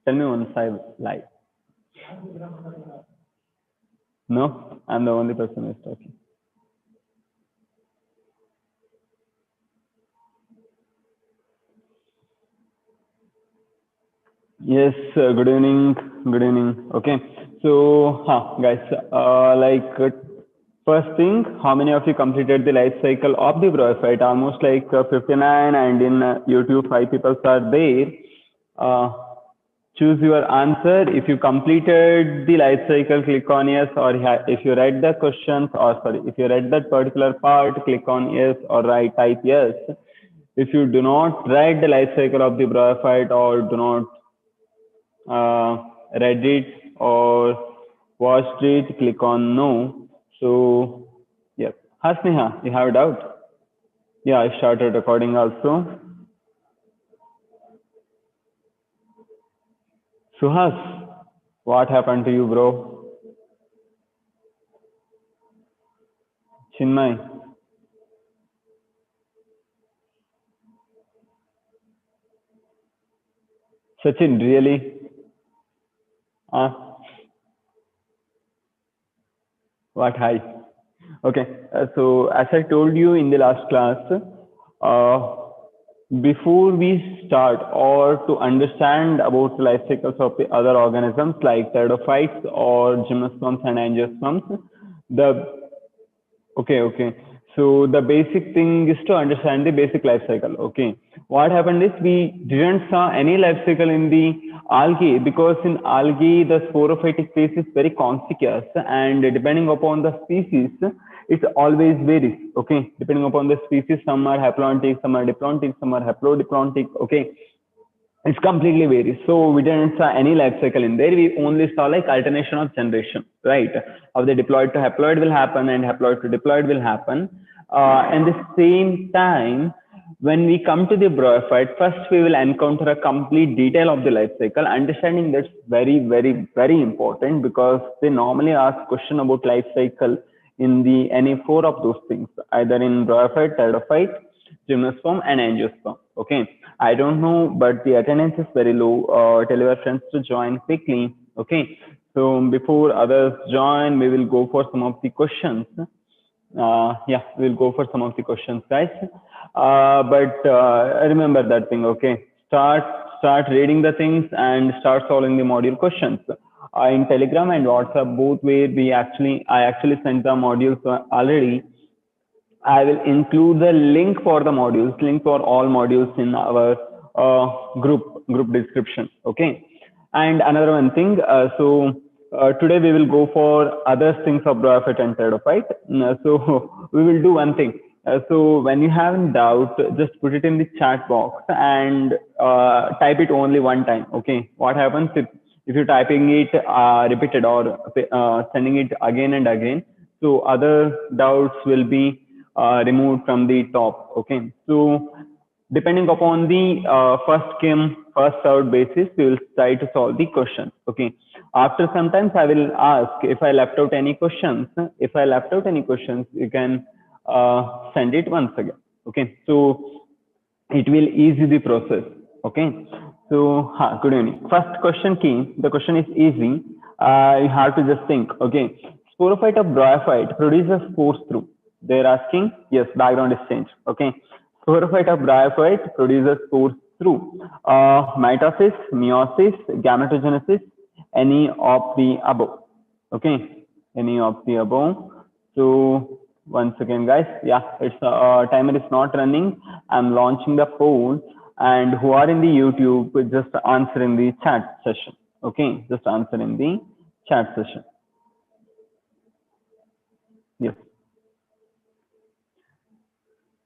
Tell me once I lie. No, I'm the only person who's talking. Yes, good evening. Good evening. Okay, so, guys, first thing, how many of you completed the life cycle of the Bryophyta? Almost like 59, and in YouTube, 5 people are there. Uh, choose your answer. If you completed the life cycle, click on yes, or if you read the questions, or sorry, if you read that particular part, click on yes or type yes. If you do not read the life cycle of the Bryophyta or do not read it or watched it, click on no. So, yeah. Hasneha, you have a doubt? Yeah, I started recording also. Suhas, what happened to you, bro? Chinmay. Sachin, really? What? Hi. Okay. So, as I told you in the last class, uh, before we start or to understand about the life cycles of the other organisms like pteridophytes or gymnosperms and angiosperms, the okay. So the basic thing is to understand the basic life cycle. Okay. What happened is we didn't saw any life cycle in the algae because in algae the sporophytic phase is very conspicuous and depending upon the species, it always varies. Okay. Depending upon the species, some are haplontic, some are diplontic, some are haplodiplontic. Okay, it's completely varies. So we didn't saw any life cycle in there. We only saw like alternation of generation, right? Of the diploid to haploid will happen and haploid to diploid will happen. And the same time, when we come to the Bryophyte, first we will encounter a complete detail of the life cycle. Understanding that's very important because they normally ask question about life cycle in the any four of those things, either in Bryophyte, Pteridophyte, gymnosperm and angiosperm. Okay, I don't know, but the attendance is very low. Tell your friends to join quickly. Okay, so before others join, we will go for some of the questions. Yeah, we'll go for some of the questions, guys. But remember that thing. Okay, start reading the things and start solving the module questions. In Telegram and WhatsApp, both where I actually sent the modules already. I will include the link for the modules, link for all modules in our group description. Okay. And another one thing, today we will go for other things of Bryophyte and Pteridophyte. So we will do one thing. So when you have a doubt, just put it in the chat box and type it only one time. Okay. What happens if you're typing it repeated or sending it again and again? So other doubts will be removed from the top. Okay, so depending upon the first came first served basis, we will try to solve the question. Okay, after sometimes I will ask if I left out any questions. If I left out any questions, you can send it once again. Okay, so it will ease the process. Okay, so good evening. First question key. The question is easy. You have to just think. Okay, sporophyte of Bryophyte produces spores through. They're asking, yes, background is changed. Okay, sporophyte of Bryophyte produces spores through mitosis, meiosis, gametogenesis, any of the above. Okay, any of the above. So once again, guys, yeah, it's timer is not running. I'm launching the poll, and who are in the YouTube, just answer in the chat session. Okay, just answer in the chat session. Yes.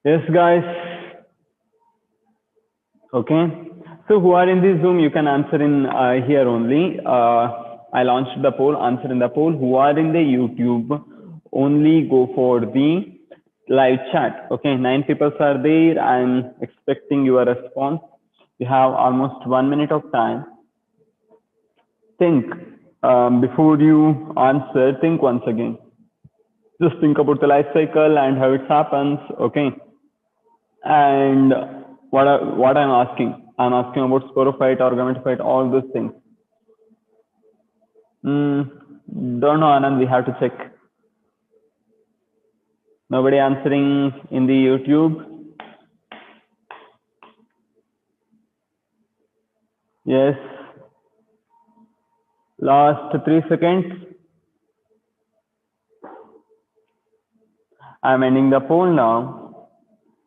Yes, guys. Okay. So who are in this Zoom, you can answer in here only. I launched the poll, answer in the poll. Who are in the YouTube, only go for the live chat. Okay, 9 people are there. I'm expecting your response. You have almost 1 minute of time. Think before you answer, think once again. Just think about the life cycle and how it happens. Okay. And what I'm asking about sporophyte or gametophyte, all those things. Don't know, Anand. We have to check. Nobody answering in the YouTube. Yes. Last 3 seconds. I'm ending the poll now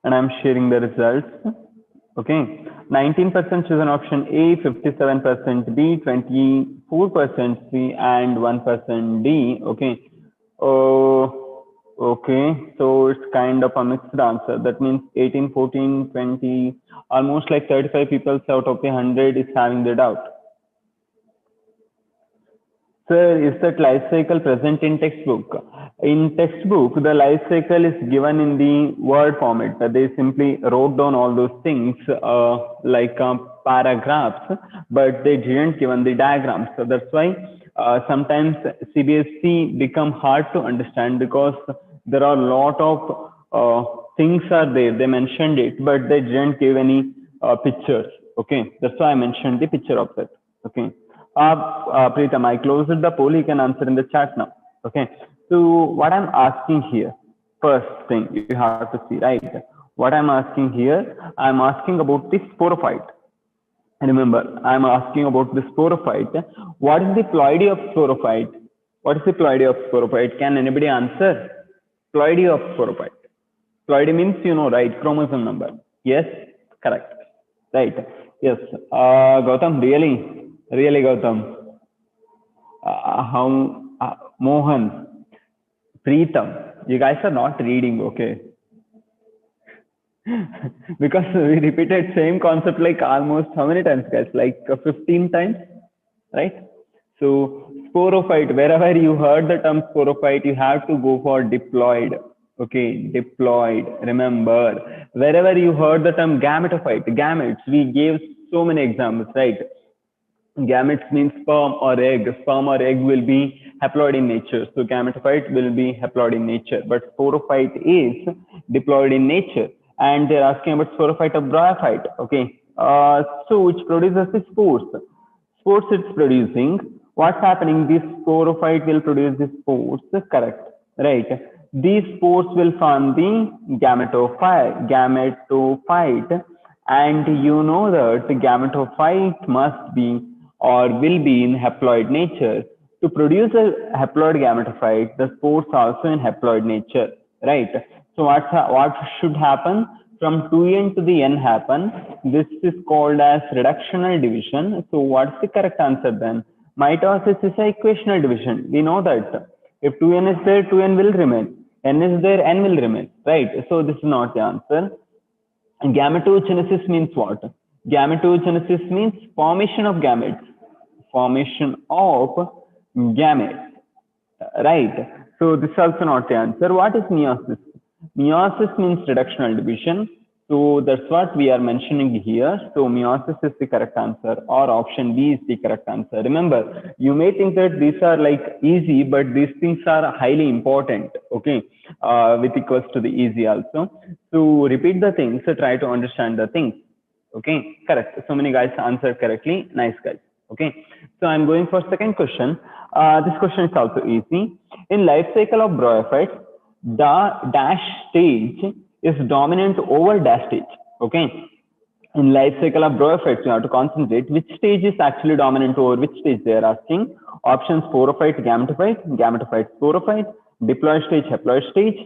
and I'm sharing the results. Okay. 19% chosen option A, 57% B, 24% C, and 1% D. Okay. Oh, okay. So it's kind of a mixed answer. That means 18, 14, 20, almost like 35 people out of the 100 is having the doubt. Sir, is that life cycle present in textbook? In textbook, the life cycle is given in the word format. They simply wrote down all those things like paragraphs, but they didn't given the diagrams. So that's why sometimes CBSE become hard to understand because there are a lot of things are there. They mentioned it, but they didn't give any pictures. Okay, that's why I mentioned the picture of it. Okay. Pritam, I closed the poll. You can answer in the chat now. Okay. So what I'm asking here, first thing you have to see, right? What I'm asking here, I'm asking about the sporophyte. Remember, I'm asking about the sporophyte. What is the ploidy of sporophyte? What is the ploidy of sporophyte? Can anybody answer? Ploidy of sporophyte. Ploidy means, you know, right? Chromosome number. Yes, correct. Right. Yes. Gautam, really, Gautam. Mohan, Preetam, you guys are not reading, okay? Because we repeated same concept like almost how many times, guys? Like 15 times, right? So sporophyte, wherever you heard the term sporophyte, you have to go for diploid. Okay, diploid. Remember, wherever you heard the term gametophyte, gametes, we gave so many examples, right? Gametes means sperm or egg. Sperm or egg will be haploid in nature. So gametophyte will be haploid in nature. But sporophyte is diploid in nature. And they're asking about sporophyte of bryophyte. Okay. So which produces the spores. Spores it's producing. What's happening? This sporophyte will produce the spores. Correct. Right. These spores will form the gametophyte. And you know that the gametophyte must be or will be in haploid nature. To produce a haploid gametophyte, the spores also in haploid nature, right? So what should happen? From 2n to the n happen. This is called as reductional division. So what's the correct answer then? Mitosis is a equational division. We know that. If 2n is there, 2n will remain. N is there, n will remain, right? So this is not the answer. And gametogenesis means what? Gametogenesis means formation of gametes. Formation of gametes, right? So this is also not the answer. What is meiosis? Meiosis means reductional division. So that's what we are mentioning here. So meiosis is the correct answer, or option B is the correct answer. Remember, you may think that these are like easy, but these things are highly important. Okay, with equals to the easy also. So repeat the things. So try to understand the things. Okay, correct. So many guys answered correctly. Nice guys. Okay, so I'm going for second question. This question is also easy. In life cycle of bryophytes, the dash stage is dominant over dash stage. Okay, in life cycle of bryophytes, you have to concentrate which stage is actually dominant over which stage they are asking. Options: sporophyte, gametophyte, gametophyte, sporophyte, diploid stage, haploid stage,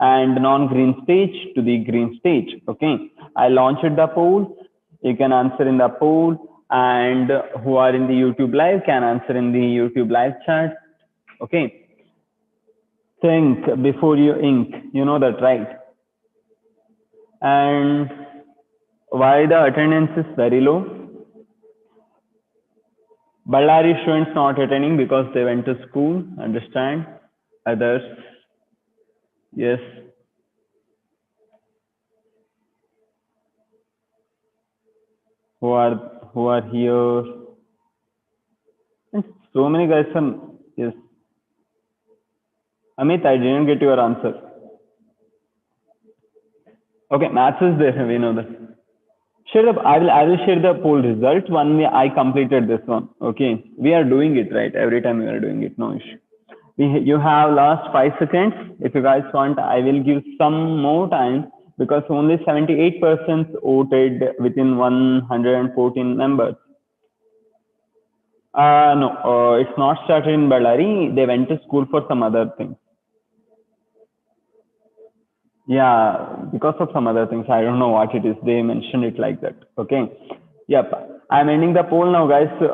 and non-green stage to the green stage. Okay, I launched the poll. You can answer in the poll, and who are in the YouTube live can answer in the YouTube live chat. Okay, think before you ink. You know that, right? And why the attendance is very low? Ballari students not attending because they went to school. Understand? Others, yes. Who are here? And so many guys are, yes. Amit, I didn't get your answer. Okay, maths is there. We know that. I will share the poll results when I completed this one. Okay, we are doing it right every time we are doing it. No issue. You have last 5 seconds. If you guys want, I will give some more time because only 78% voted within 114 members. No, it's not started in Ballari. They went to school for some other things. Yeah, because of some other things. I don't know what it is. They mentioned it like that. Okay. Yep. I'm ending the poll now, guys. Who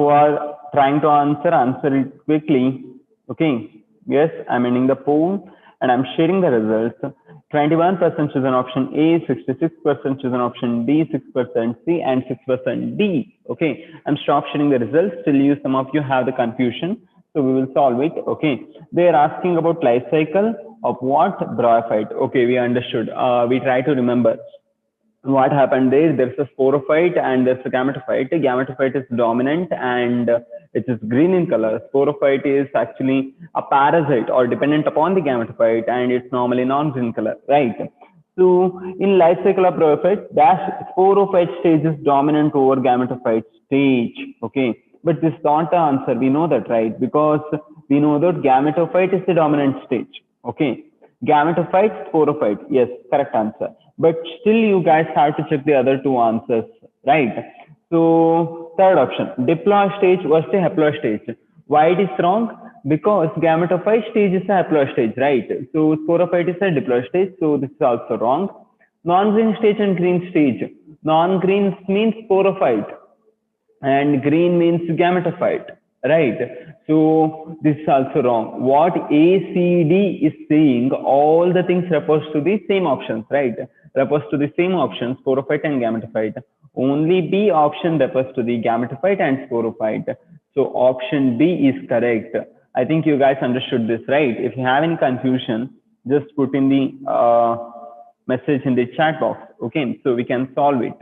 are trying to answer it quickly. Okay. Yes, I'm ending the poll and I'm sharing the results. 21% chosen option A, 66% chosen option B, 6% C, and 6% D. Okay. I'm stop sharing the results till you, some of you have the confusion. So we will solve it. Okay. They are asking about life cycle of what? Bryophyte. Okay, we understood. We try to remember what happened there. There's a sporophyte and there's a gametophyte. Gametophyte is dominant and it is green in color. Sporophyte is actually a parasite or dependent upon the gametophyte and it's normally non-green color, right? So in life cycle of bryophyte, that sporophyte stage is dominant over gametophyte stage. Okay, but this is not the answer. We know that, right? Because we know that gametophyte is the dominant stage. Okay, gametophyte, sporophyte. Yes, correct answer. But still, you guys have to check the other two answers, right? So third option, diploid stage versus the haploid stage. Why it is wrong? Because gametophyte stage is a haploid stage, right? So sporophyte is a diploid stage, so this is also wrong. Non-green stage and green stage. Non-green means sporophyte and green means gametophyte, right? So this is also wrong. What ACD is saying, all the things refers to the same options, right? Refers to the same options, sporophyte and gametophyte. Only B option refers to the gametophyte and sporophyte. So option B is correct. I think you guys understood this, right? If you have any confusion, just put in the message in the chat box. Okay, so we can solve it.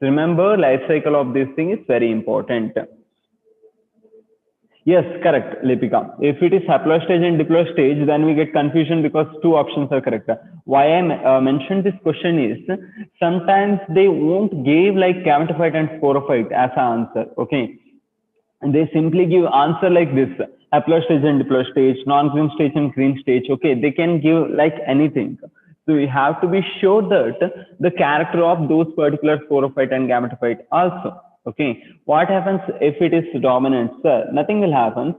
Remember, life cycle of this thing is very important. Yes, correct, Lipika. If it is haploid stage and diploid stage, then we get confusion because two options are correct. Why I mentioned this question is sometimes they won't give like gametophyte and sporophyte as an answer. Okay, and they simply give answer like this: haploid stage and diploid stage, non-green stage and green stage. Okay, they can give like anything. So we have to be sure that the character of those particular sporophyte and gametophyte also. Okay, what happens if it is dominant? Sir, nothing will happen.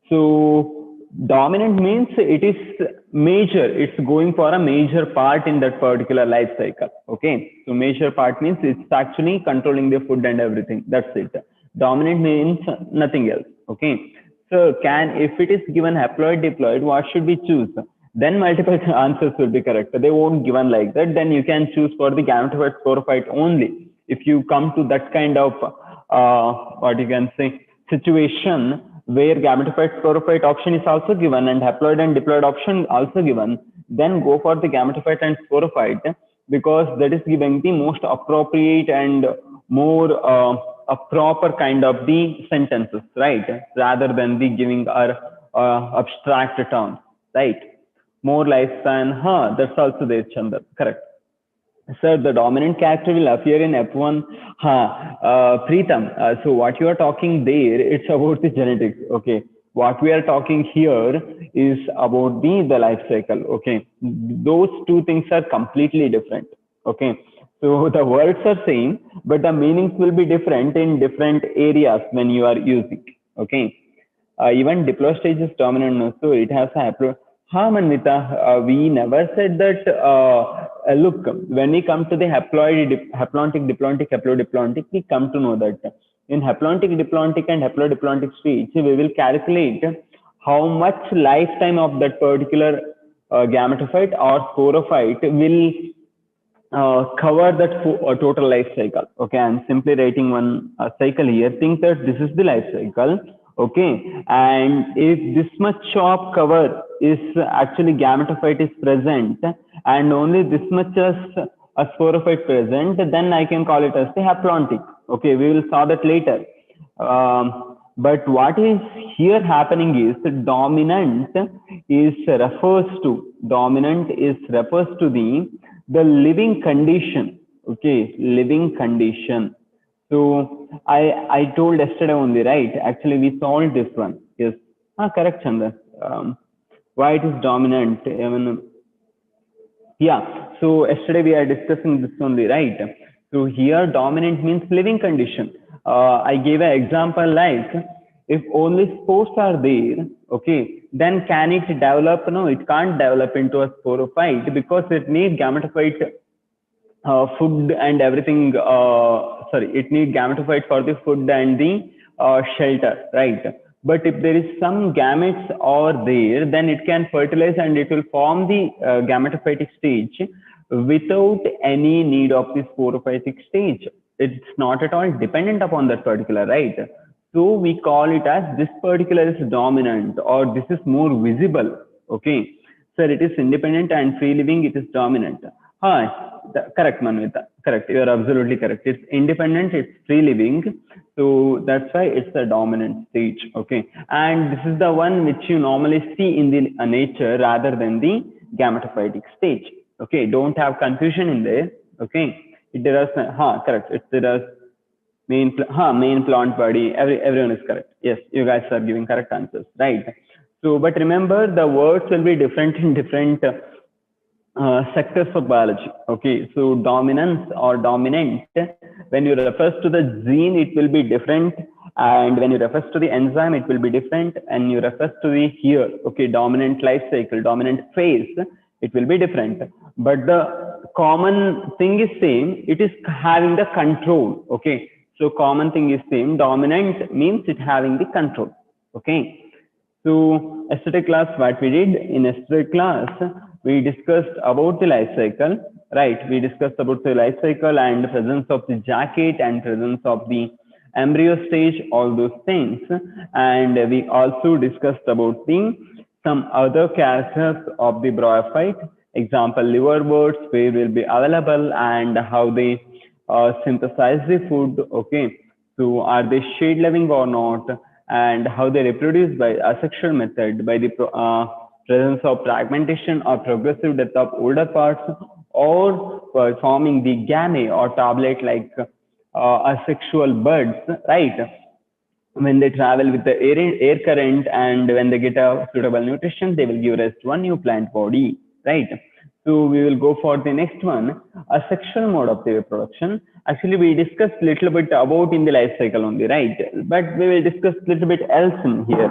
So dominant means it is major. It's going for a major part in that particular life cycle. Okay, so major part means it's actually controlling the food and everything. That's it. Dominant means nothing else. Okay, so if it is given haploid diploid, what should we choose? Then multiple answers will be correct. They won't given like that. Then you can choose for the gametophyte sporophyte only. If you come to that kind of what you can say situation where gametophyte sporophyte option is also given and haploid and diploid option also given, then go for the gametophyte and sporophyte because that is giving the most appropriate and more a proper kind of the sentences, right? Rather than the giving our abstract terms, right? More lifespan, that's also there, Chandar, correct. Sir, the dominant character will appear in F1. Preetham, so what you are talking there, it's about the genetics, okay. What we are talking here is about the life cycle, okay. Those two things are completely different, okay. So the words are same, but the meanings will be different in different areas when you are using, okay. Even diploid stage is dominant, so it has a haploid. Manvita, we never said that. Look, when we come to the haplontic, diplontic, haplodiplontic, we come to know that in haplontic, diplontic, and haplodiplontic stage, we will calculate how much lifetime of that particular gametophyte or sporophyte will cover that total life cycle. Okay, I'm simply writing one cycle here. Think that this is the life cycle. Okay, and if this much of cover is actually gametophyte is present and only this much as a sporophyte present, then I can call it as the haplontic. Okay, we will saw that later. But what is here happening is dominant refers to the living condition Okay, living condition. So I told yesterday only, right? Actually, we solved this one. Yes. Ah, correct, Chandra. Why it is dominant? Even yeah. So yesterday we are discussing this only, right? So here dominant means living condition. I gave an example like if only spores are there, okay, then can it develop? No, it can't develop into a sporophyte because it needs gametophyte food and everything. Sorry, it needs gametophyte for the food and the shelter, right? But if there is some gametes are there, then it can fertilize and it will form the gametophytic stage without any need of the sporophytic stage. It's not at all dependent upon that particular, right? So we call it as this particular is dominant or this is more visible. Okay. Sir, it is independent and free living, it is dominant. Correct, Manvita. Correct. You are absolutely correct. It's independent, it's free living. So that's why it's the dominant stage. Okay. And this is the one which you normally see in the nature rather than the gametophytic stage. Okay. Don't have confusion in there. Okay. It does, correct. It does main plant body. Everyone is correct. Yes, you guys are giving correct answers, right? So, but remember the words will be different in different sectors of biology. Okay, so dominance or dominant, when you refers to the gene, it will be different, and when you refers to the enzyme, it will be different, and you refers to the here, okay, dominant life cycle, dominant phase, it will be different. But the common thing is same. It is having the control. Okay, so common thing is same. Dominant means it having the control. Okay. So yesterday class, what we did in yesterday class, we discussed about the life cycle, right? We discussed about the life cycle and the presence of the jacket and presence of the embryo stage, all those things. And we also discussed about the some other characters of the bryophyte, example liverworts, where will be available and how they synthesize the food. Okay, so are they shade loving or not? And how they reproduce by asexual method by the presence of fragmentation or progressive death of older parts or forming the gamete or tablet like asexual buds, right? When they travel with the air current and when they get a suitable nutrition, they will give rise to a new plant body, right? So we will go for the next one, a sexual mode of the reproduction. Actually, we discussed a little bit about in the life cycle only, right? But we will discuss a little bit else in here.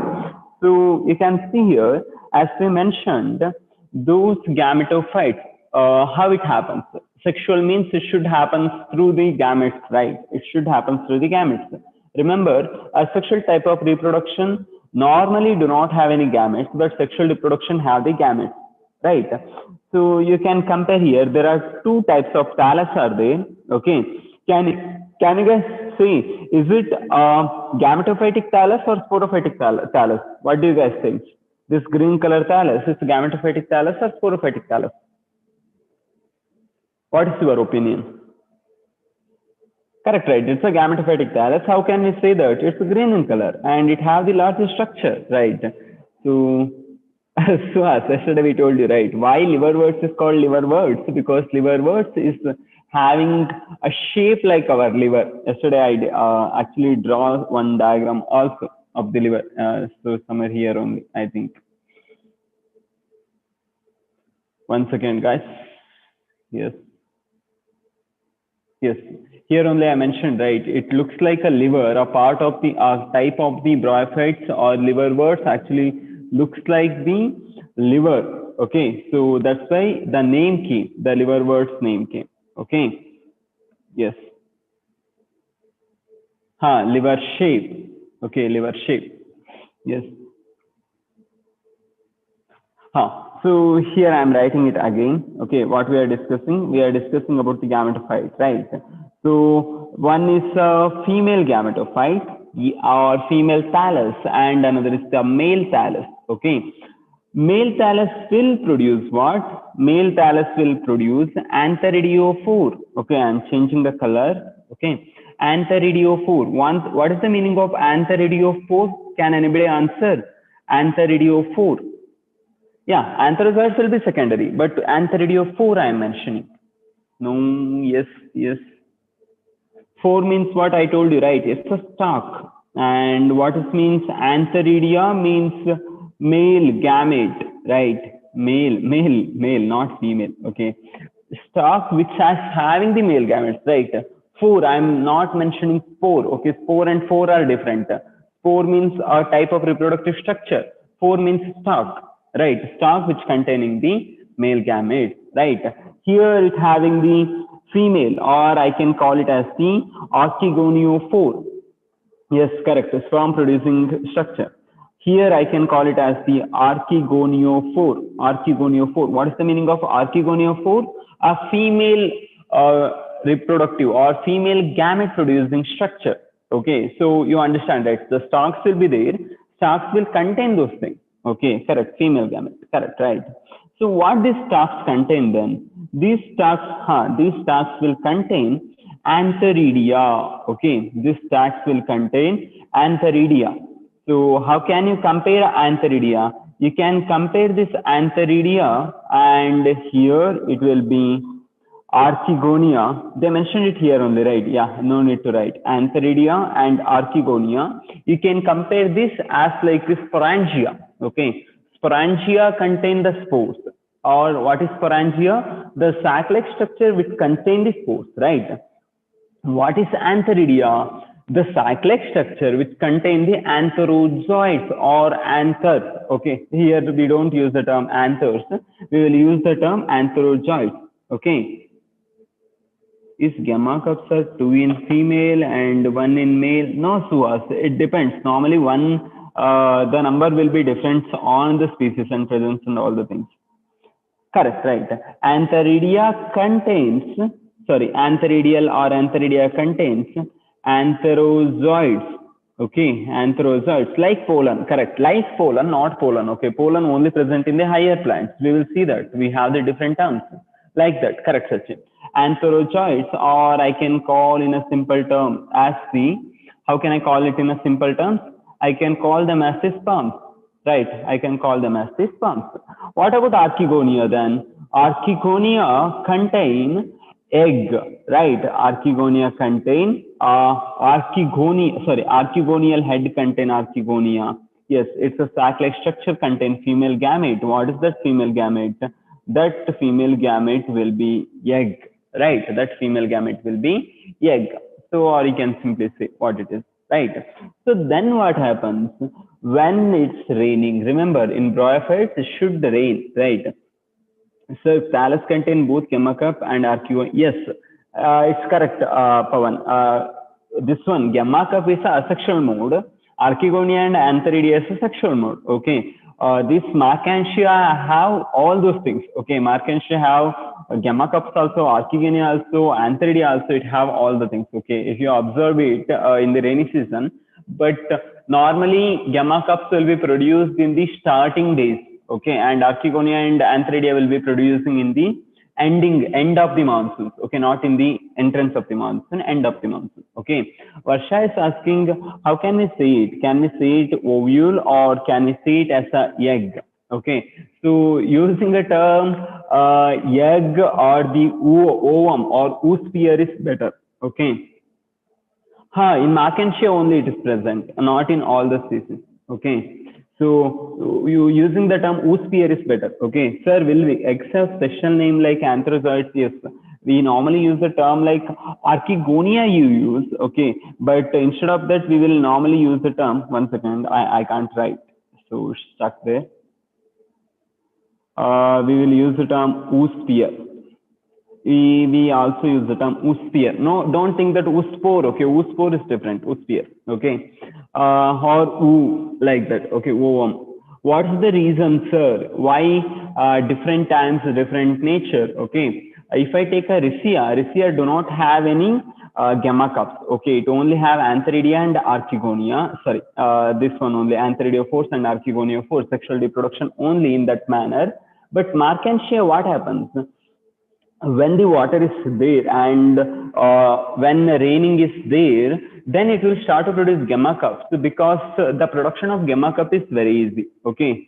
So you can see here, as we mentioned, those gametophytes, how it happens. Sexual means it should happen through the gametes, right? It should happen through the gametes. Remember, a sexual type of reproduction normally do not have any gametes, but sexual reproduction have the gametes, right? So you can compare here. There are two types of thallus are there. Okay, can you guys see? Is it gametophytic thallus or sporophytic thallus? What do you guys think? This green color thallus is gametophytic thallus or sporophytic thallus? What is your opinion? Correct, right? It's a gametophytic thallus. How can we say that? It's green in color and it have the larger structure, right? So, so as yesterday we told you, right? Why liverworts is called liverworts? Because liverworts is having a shape like our liver. Yesterday I actually draw one diagram also of the liver. So somewhere here only, I think. One second, guys. Yes. Yes, here only I mentioned, right? It looks like a liver, a part of the type of the bryophytes or liverworts actually looks like the liver. Okay, so that's why the name came, the liverworts name came. Okay, yes. Liver shape. Okay, liver shape. Yes. So here I am writing it again. Okay, what we are discussing? We are discussing about the gametophyte, right? So one is a female gametophyte or female thallus, and another is the male thallus. Okay, male thallus will produce what? Male thallus will produce antheridiophore. Okay, I am changing the color. Okay, antheridiophore. What is the meaning of antheridiophore? Can anybody answer? Antheridiophore. Yeah, antherozoids will be secondary, but antheridiophore I am mentioning. No, yes, yes. Four means what I told you, right? It's a stalk. And what it means, antheridia means male gamete, right? Male, not female. Okay. Stalk which has having the male gametes, right? Four, I'm not mentioning spore. Okay, spore and four are different. Spore means a type of reproductive structure. Four means stalk, right? Stalk which containing the male gamete, right? Here it having the female, or I can call it as the archegoniophore. Yes, correct. Sperm producing structure. Here I can call it as the archegoniophore. Archegoniophore. What is the meaning of archegoniophore? A female reproductive or female gamete producing structure. Okay, so you understand, right? The stalks will be there. Stalks will contain those things. Okay, correct. Female gamete. Correct, right? So what these stalks contain then? These stalks will contain antheridia. Okay, this stalks will contain antheridia. So how can you compare antheridia? You can compare this antheridia, and here it will be archegonia. They mentioned it here only, right? Yeah, no need to write. Antheridia and archegonia. You can compare this as like this sporangia. Okay, sporangia contain the spores. Or what is sporangia? The sac-like structure which contain the spores, right? What is antheridia? The sac-like structure which contain the antherozoids or anthers. Okay, here we don't use the term anthers. We will use the term antherozoids. Okay. Is gamma cups are two in female and one in male? No, Suhas. It depends. Normally, the number will be different on the species and presence and all the things. Correct, right. Antheridia contains, antheridial or antheridia contains antherozoids. Okay, antherozoids like pollen, correct. Like pollen, not pollen. Okay, pollen only present in the higher plants. We will see that. We have the different terms. Like that, correct, Sachin. Antherozoids, or I can call in a simple term as the, how can I call it in a simple terms? I can call them as the sperms. Right, I can call them as the sperms. What about archegonia then? Archegonia contain egg, right? Archegonia contain archegonial head contain archegonia. Yes, it's a sac-like structure contain female gamete. What is that female gamete? That female gamete will be egg, right? That female gamete will be egg. So, or you can simply say what it is, right? So then what happens when it's raining? Remember, in bryophytes it should rain, right? So thallus contain both gamma cup and archegonia. Yes, it's correct, Pawan. This one, gamma cup is a asexual mode. Archegonia and antheridia is a sexual mode. Okay. This Markantia have all those things. Okay, Markantia have gamma cups also, archegonia also, antheridia also. It have all the things. Okay, if you observe it in the rainy season, but normally gamma cups will be produced in the starting days. Okay, and archegonia and antheridia will be producing in the end of the monsoon. Okay, not in the entrance of the monsoon, end of the monsoon. Okay, Varsha is asking, how can we say it? Can we say it ovule or can we say it as a egg? Okay, so using the term egg or the ovum or oosphere is better. Okay, in Markantia only it is present, not in all the species. Okay. So you using the term oosphere is better. Okay, sir, will we accept special name like antherozoids? Yes, we normally use the term like archegonia you use. Okay, but instead of that, we will normally use the term. 1 second, I can't write, so stuck there. We will use the term oosphere. We also use the term oosphere. No, don't think that oospore. Okay, oospore is different. Oosphere. Okay, or oo like that. Okay, ovum. What is the reason, sir? Why different times, different nature? Okay, if I take a Riccia do not have any gamma cups. Okay, it only have antheridia and archegonia. Sorry, this one only antheridiophores and archegoniophores. Sexual reproduction only in that manner. But Markantia, what happens? When the water is there and when raining is there, then it will start to produce gamma cups, because the production of gamma cup is very easy. Okay,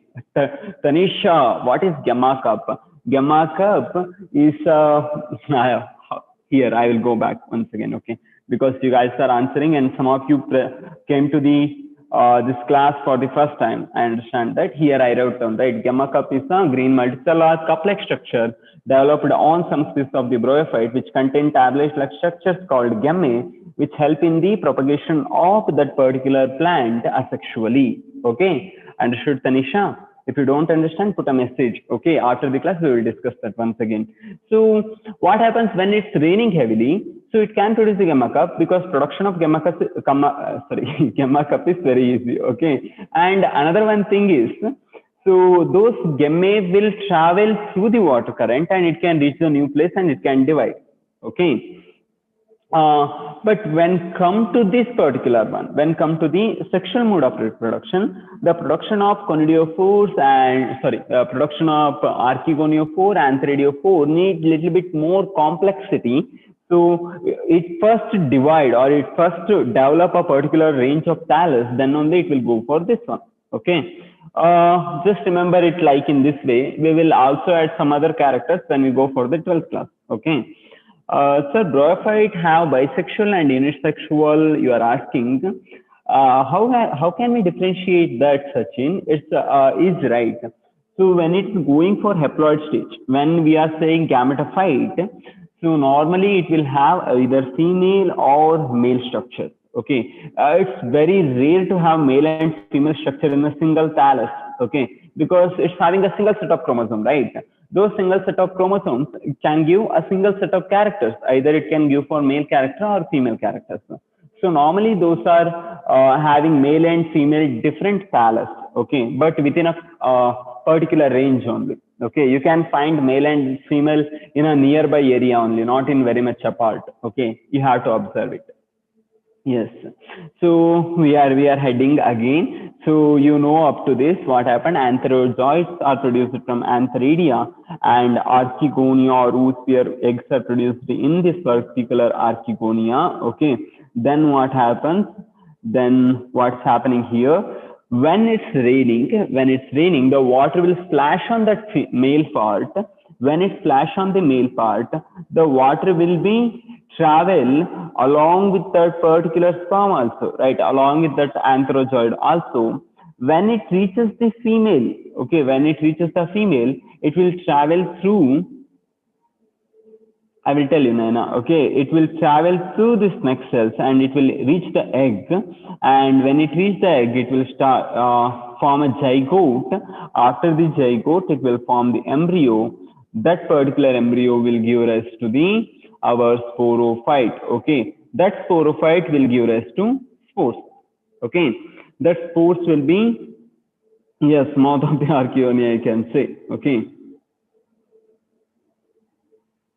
Tanisha, what is gamma cup? Gamma cup is here I will go back once again, okay, because you guys are answering and some of you came to the this class for the first time. I understand that. Here I wrote down, right, gamma cup is a green multicellular cup-like structure developed on some species of the bryophyte which contain tablet-like structures called gammae, which help in the propagation of that particular plant asexually. Okay, understood, Tanisha? If you don't understand, put a message. Okay, after the class, we will discuss that once again. So what happens when it's raining heavily? So it can produce the gamma cup because production of gamma cup is very easy. Okay, and another one thing is, so those gamma will travel through the water current and it can reach the new place and it can divide. Okay. But when come to this particular one, when come to the sexual mode of reproduction, the production of conidiophores and production of archegoniophore and threadiophore need little bit more complexity. So it first divide or it first develop a particular range of thallus, then only it will go for this one. Okay. Just remember it like in this way. We will also add some other characters when we go for the 12th class. Okay. Sir, bryophyte have bisexual and unisexual, you are asking. How can we differentiate that, Sachin? It's is right. So when it's going for haploid stage, when we are saying gametophyte, so normally it will have either female or male structure. Okay, it's very rare to have male and female structure in a single thallus. Okay, because it's having a single set of chromosomes, right? Those single set of chromosomes can give a single set of characters. Either it can give for male character or female characters. So normally those are having male and female different thallus. Okay, but within a particular range only. Okay, you can find male and female in a nearby area only, not in very much apart. Okay, you have to observe it. Yes. So we are heading again. So you know up to this what happened. Antherozoids are produced from Antheridia and Archegonia or oosphere eggs are produced in this particular Archegonia. Okay. Then what happens? Then what's happening here? When it's raining, the water will splash on that male part. When it splash on the male part, the water will be travel along with that particular sperm also, right? Along with that antherozoid also. When it reaches the female, okay, when it reaches the female, it will travel through, I will tell you, Naina, okay, it will travel through this neck cells and it will reach the egg. And when it reaches the egg, it will start form a zygote. After the zygote, it will form the embryo. That particular embryo will give rise to our sporophyte. Okay, that sporophyte will give rise to spores. Okay, that spores will be, yes, mouth of the Archeonia, I can say. Okay.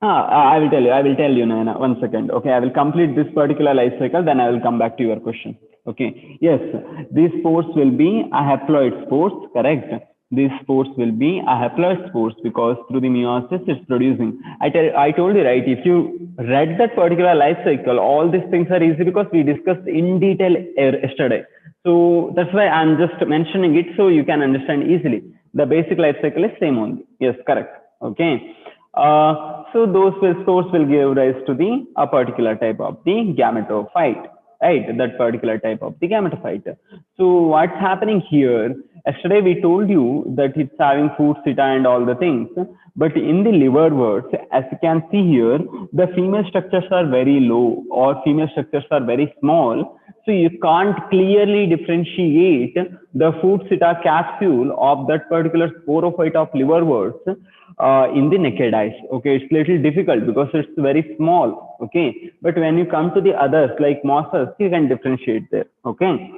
I will tell you, Naina, 1 second. Okay, I will complete this particular life cycle, then I will come back to your question. Okay, yes, these spores will be a haploid spores, correct? These spores will be a haploid spores because through the meiosis it's producing. I told you, right, if you read that particular life cycle, all these things are easy because we discussed in detail yesterday. So that's why I'm just mentioning it so you can understand easily. The basic life cycle is same only. Yes, correct. Okay. So those spores will give rise to a particular type of the gametophyte, right? That particular type of the gametophyte. So what's happening here? Yesterday we told you that it's having food, sita and all the things, but in the liverworts, as you can see here, the female structures are very low or female structures are very small. So you can't clearly differentiate the food sita capsule of that particular sporophyte of liverworts in the naked eyes. Okay, it's little difficult because it's very small. Okay, but when you come to the others like mosses, you can differentiate there. Okay,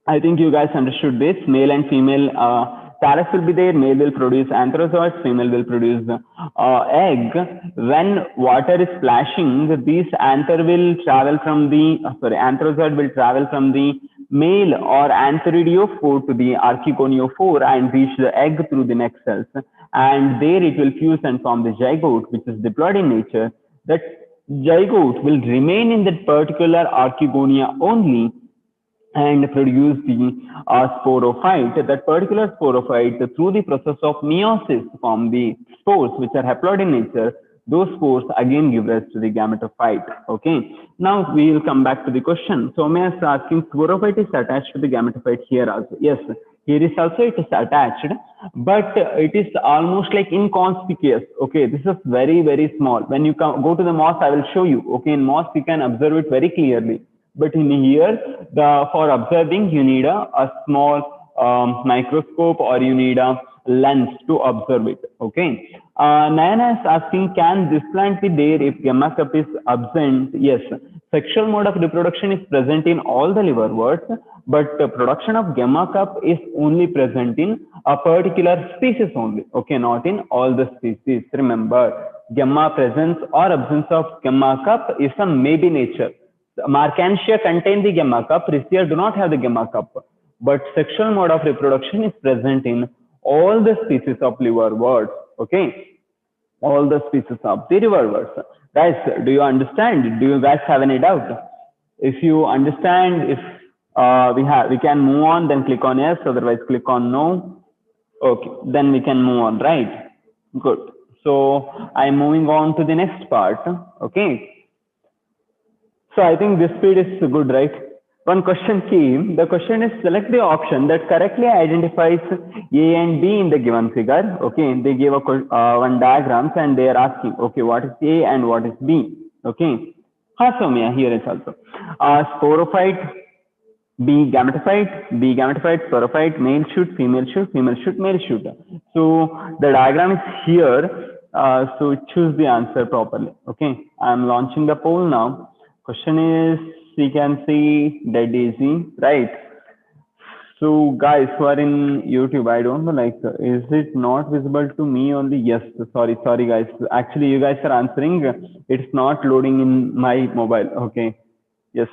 I think you guys understood this. Male and female thallus will be there. Male will produce antherozoids, female will produce egg. When water is splashing, these anther will travel from the antherozoid will travel from the male or antheridiophore to the archegoniophore and reach the egg through the neck cells. And there it will fuse and form the zygote, which is diploid in nature. That zygote will remain in that particular archegonia only and produce the sporophyte. That particular sporophyte, through the process of meiosis, form the spores, which are haploid in nature. Those spores again give rise to the gametophyte. Okay. Now we will come back to the question. So Soumya is asking, sporophyte is attached to the gametophyte here also. Yes, here is also it is attached, but it is almost like inconspicuous. Okay, this is very, very small. When you go to the moss, I will show you. Okay, in moss you can observe it very clearly. But in here, for observing, you need a small microscope, or you need a lens to observe it. Okay. Nayana is asking, can this plant be there if gamma cup is absent? Yes. Sexual mode of reproduction is present in all the liverworts, but the production of gamma cup is only present in a particular species only. Okay, not in all the species. Remember, gamma presence or absence of gamma cup is a maybe nature. Markantia contain the gamma cup, Riccia do not have the gamma cup, but sexual mode of reproduction is present in all the species of liverworts. Okay, all the species of the liverworts. Guys, do you understand? Do you guys have any doubt? If you understand, if we can move on, then click on yes, otherwise click on no. Okay, then we can move on, right? Good. So I'm moving on to the next part. Okay. So I think this speed is good, right? One question came. The question is, select the option that correctly identifies A and B in the given figure. Okay, they gave a one diagrams and they are asking, okay, what is A and what is B? Okay. Soumya, here is also sporophyte, B gametophyte, sporophyte, male shoot, female shoot, male shoot. So the diagram is here. So choose the answer properly. Okay, I'm launching the poll now. Question is, we can see dead easy, right? So guys who are in YouTube, I don't know, like, is it not visible to me only? Yes, sorry guys. Actually, you guys are answering. It's not loading in my mobile. Okay. Yes.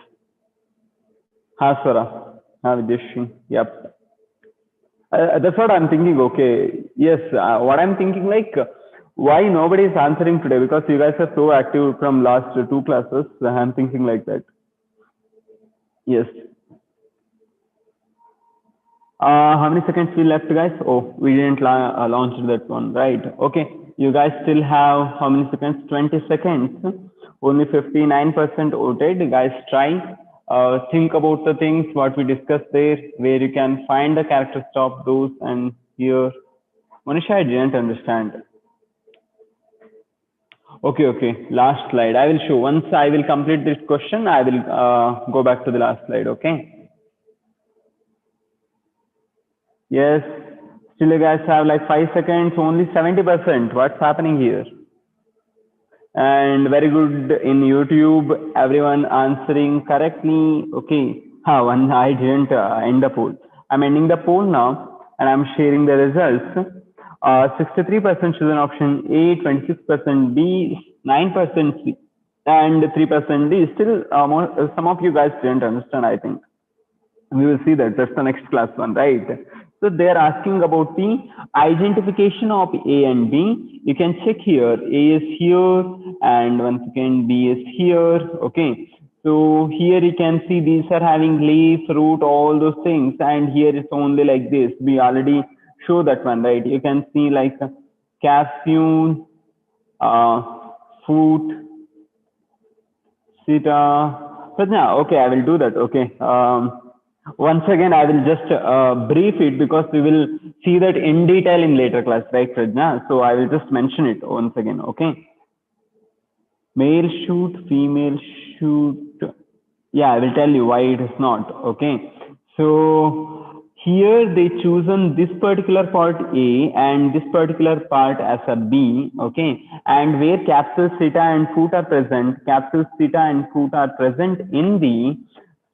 Swara. Vidyashi. Yep. That's what I'm thinking. Okay. Yes. What I'm thinking, like, why nobody is answering today? Because you guys are so active from last two classes. I'm thinking like that. Yes. How many seconds we left, guys? Oh, we didn't launch that one, right? Okay. You guys still have how many seconds? 20 seconds. Only 59% voted. Guys, try. Think about the things what we discussed there, where you can find the character stop those, and here. Manisha, I didn't understand. Okay. Last slide. I will show. Once I will complete this question, I will go back to the last slide. Okay. Yes. Still, you guys have like 5 seconds. Only 70%. What's happening here? And very good in YouTube. Everyone answering correctly. Okay. One I didn't end the poll. I'm ending the poll now, and I'm sharing the results. 63% chosen option A, 26% B, 9% C, and 3% D. Still, some of you guys didn't understand, I think. We will see that. That's the next class one, right? So they are asking about the identification of A and B. You can check here. A is here, and once again, B is here. Okay. So here you can see these are having leaf, root, all those things. And here it's only like this. We already show that one, right? You can see like capsule, fruit, sita. But now, okay, I will do that. Okay. Once again, I will just brief it, because we will see that in detail in later class, right, Prajna? So I will just mention it once again. Okay. Male shoot, female shoot. Yeah, I will tell you why it is not. Okay. So here they chosen this particular part A and this particular part as a B. Okay. And where capsule, seta and fruit are present, capsule, seta and fruit are present in the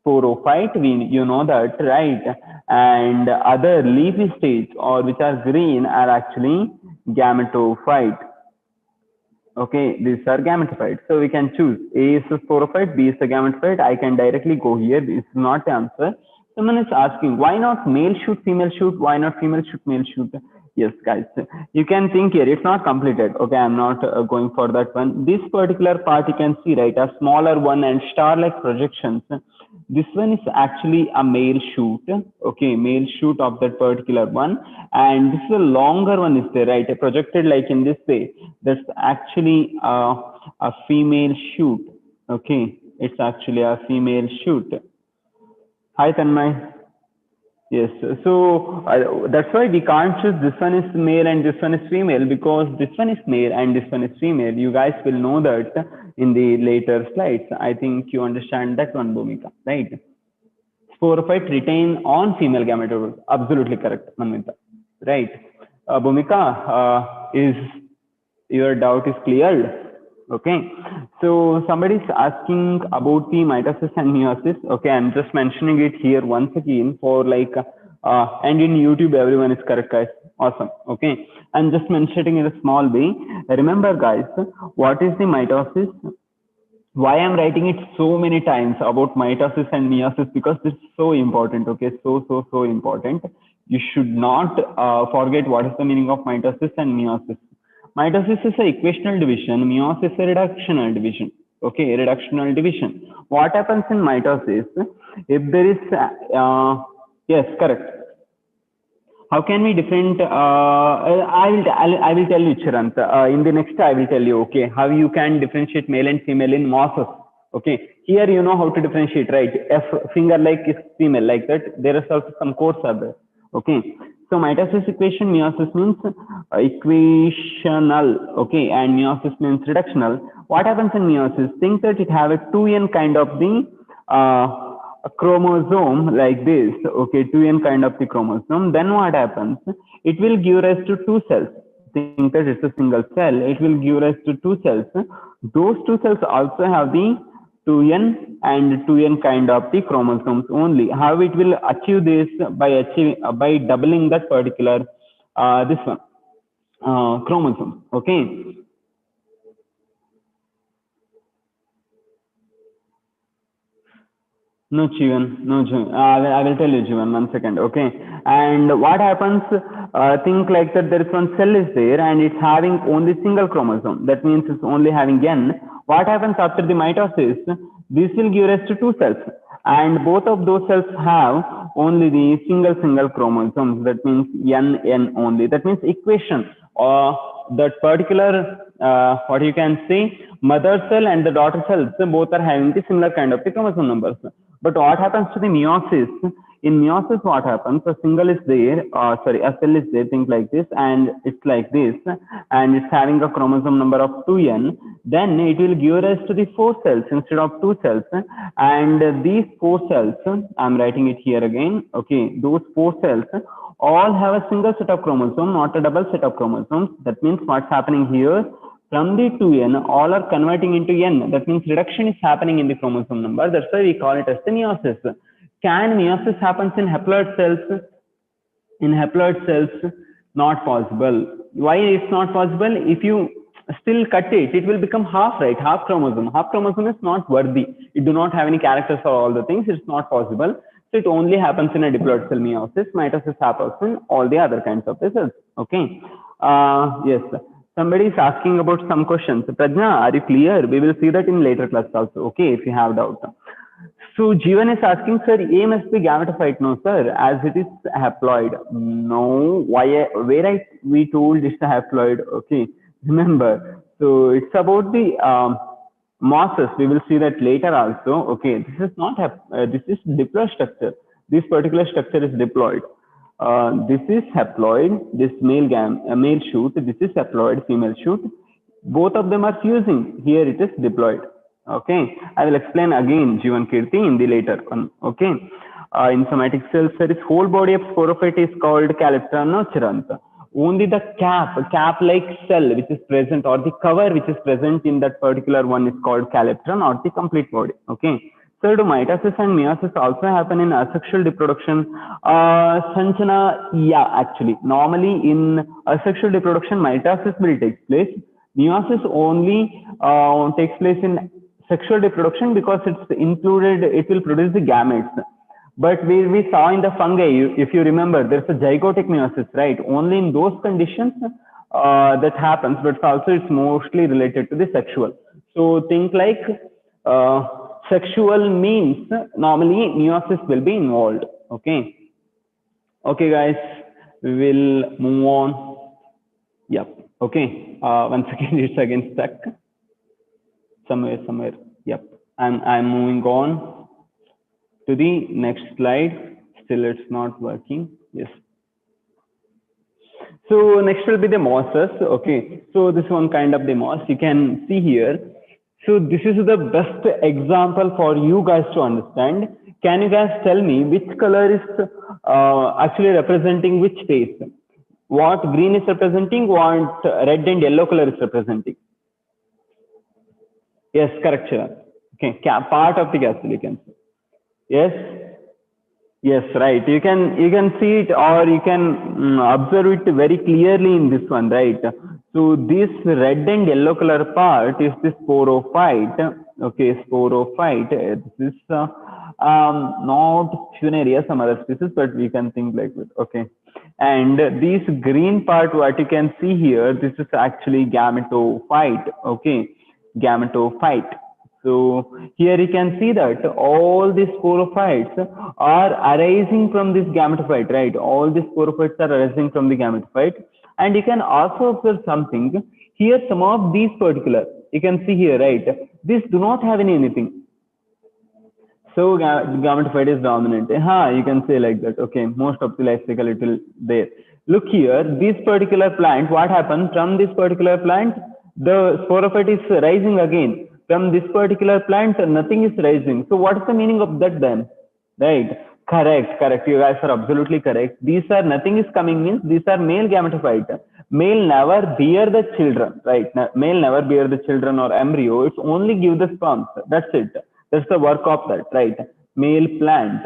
sporophyte, you know that, right? And other leafy stage, or which are green, are actually gametophyte. Okay, these are gametophyte. So we can choose A is a sporophyte, B is a gametophyte. I can directly go here. This is not the answer. Someone is asking, why not male shoot, female shoot? Why not female shoot, male shoot? Yes, guys, you can think here. It's not completed. Okay, I'm not going for that one. This particular part you can see, right? A smaller one and star-like projections. This one is actually a male shoot, okay, male shoot of that particular one, and this is a longer one is there, right? Projected like in this way. That's actually a female shoot, okay. It's actually a female shoot. Hi, Tanmay. Yes, so that's why we can't choose this one is male and this one is female, because this one is male and this one is female. You guys will know that in the later slides. I think you understand that one, Bhumika, right? Sporophyte retain on female gametophores. Absolutely correct, Manvita. Right. Bhumika, is your doubt is cleared? Okay. So somebody is asking about the mitosis and meiosis. Okay, I'm just mentioning it here once again for like, and in YouTube everyone is correct, guys. Awesome. Okay. I'm just mentioning in a small way. Remember, guys, what is the mitosis? Why I'm writing it so many times about mitosis and meiosis, because this is so important. Okay, so important. You should not forget what is the meaning of mitosis and meiosis. Mitosis is a equational division, meiosis is a reductional division. Okay, reductional division. What happens in mitosis? If there is yes, correct. How can we different? I will tell you, Chirant. In the next, I will tell you. Okay, how you can differentiate male and female in mosses. Okay, here you know how to differentiate, right? F finger like is female, like that. There is also some codes are there. Okay, so mitosis equation, meiosis means equational. Okay, and meiosis means reductional. What happens in meiosis? Think that it have a 2n kind of the a chromosome like this, okay, 2n kind of the chromosome. Then what happens? It will give rise to two cells. Think that it's a single cell. It will give rise to two cells. Those two cells also have the 2n and 2n kind of the chromosomes only. How it will achieve this? By doubling that particular this one chromosome. Okay. No, Jivan. No, Jivan. I will tell you, Jivan, 1 second. Okay. And what happens? Think like that there is one cell is there and it's having only single chromosome. That means it's only having N. What happens after the mitosis? This will give rise to two cells. And both of those cells have only the single chromosomes. That means N only. That means equation or that particular, what you can say, mother cell and the daughter cells, both are having the similar kind of the chromosome numbers. But what happens to the meiosis? In meiosis, what happens? A single is there, a cell is there, think like this, and it's like this, and it's having a chromosome number of 2n. Then it will give rise to the 4 cells instead of 2 cells. And these 4 cells, I'm writing it here again. Okay, those 4 cells all have a single set of chromosomes, not a double set of chromosomes. That means what's happening here? From the 2n, all are converting into n. That means reduction is happening in the chromosome number. That's why we call it as the meiosis. Can meiosis happens in haploid cells? In haploid cells, not possible. Why it's not possible? If you still cut it, it will become half, right? Half chromosome. Half chromosome is not worthy. It do not have any characters for all the things. It's not possible. So it only happens in a diploid cell meiosis. Mitosis happens in all the other kinds of cells. Okay. Yes. Somebody is asking about some questions. Prajna, are you clear? We will see that in later class also. Okay, if you have doubt. So Jeevan is asking, sir, A must be gametophyte. No, sir, as it is haploid. No, why? We told it's a haploid. Okay, remember. So it's about the mosses. We will see that later also. Okay, this is not this is diploid structure. This particular structure is diploid. This is haploid, this male shoot, this is haploid, female shoot. Both of them are fusing. Here it is diploid. Okay, I will explain again, Jivan Kirti, in the later one. Okay, in somatic cells, there is whole body of sporophyte is called calyptra, no Chiranta. Only the cap-like cell which is present, or the cover which is present in that particular one is called calyptra, not the complete body. Okay. So do mitosis and meiosis also happen in asexual reproduction? Sanchana, yeah, actually. Normally in asexual reproduction, mitosis will take place. Meiosis only takes place in sexual reproduction because it's included, it will produce the gametes. But we saw in the fungi, if you remember, there's a zygotic meiosis, right? Only in those conditions that happens, but also it's mostly related to the sexual. So think like, sexual means normally meiosis will be involved. Okay. Okay, guys, we will move on. Yep. Okay. Once again, it's again stuck somewhere. Yep. I'm moving on to the next slide. Still, it's not working. Yes. So next will be the mosses. Okay. So this one kind of the moss you can see here. So this is the best example for you guys to understand. Can you guys tell me which color is actually representing which face? What green is representing? What red and yellow color is representing? Yes, correct, Shiran. Okay, part of the castle you can say. Yes, yes, right. You can see it, or you can observe it very clearly in this one, right? So this red and yellow color part is the sporophyte. Okay, sporophyte. This is not funaria, some other species, but we can think like that. Okay, and this green part, what you can see here, this is actually gametophyte. Okay, gametophyte. So here you can see that all these sporophytes are arising from this gametophyte, right? All these sporophytes are arising from the gametophyte. And you can also observe something. Here, some of these particular, you can see here, right? These do not have anything. So gametophyte is dominant. You can say like that. Okay, most of the life cycle it will there. Look here, this particular plant, what happens from this particular plant? The sporophyte is rising again. From this particular plant, nothing is rising. So what is the meaning of that then? Right? Correct. You guys are absolutely correct. These are nothing is coming means these are male gametophyte. Male never bear the children, right? Male never bear the children or embryo. It's only give the sperms. That's it. That's the work of that, right? Male plant.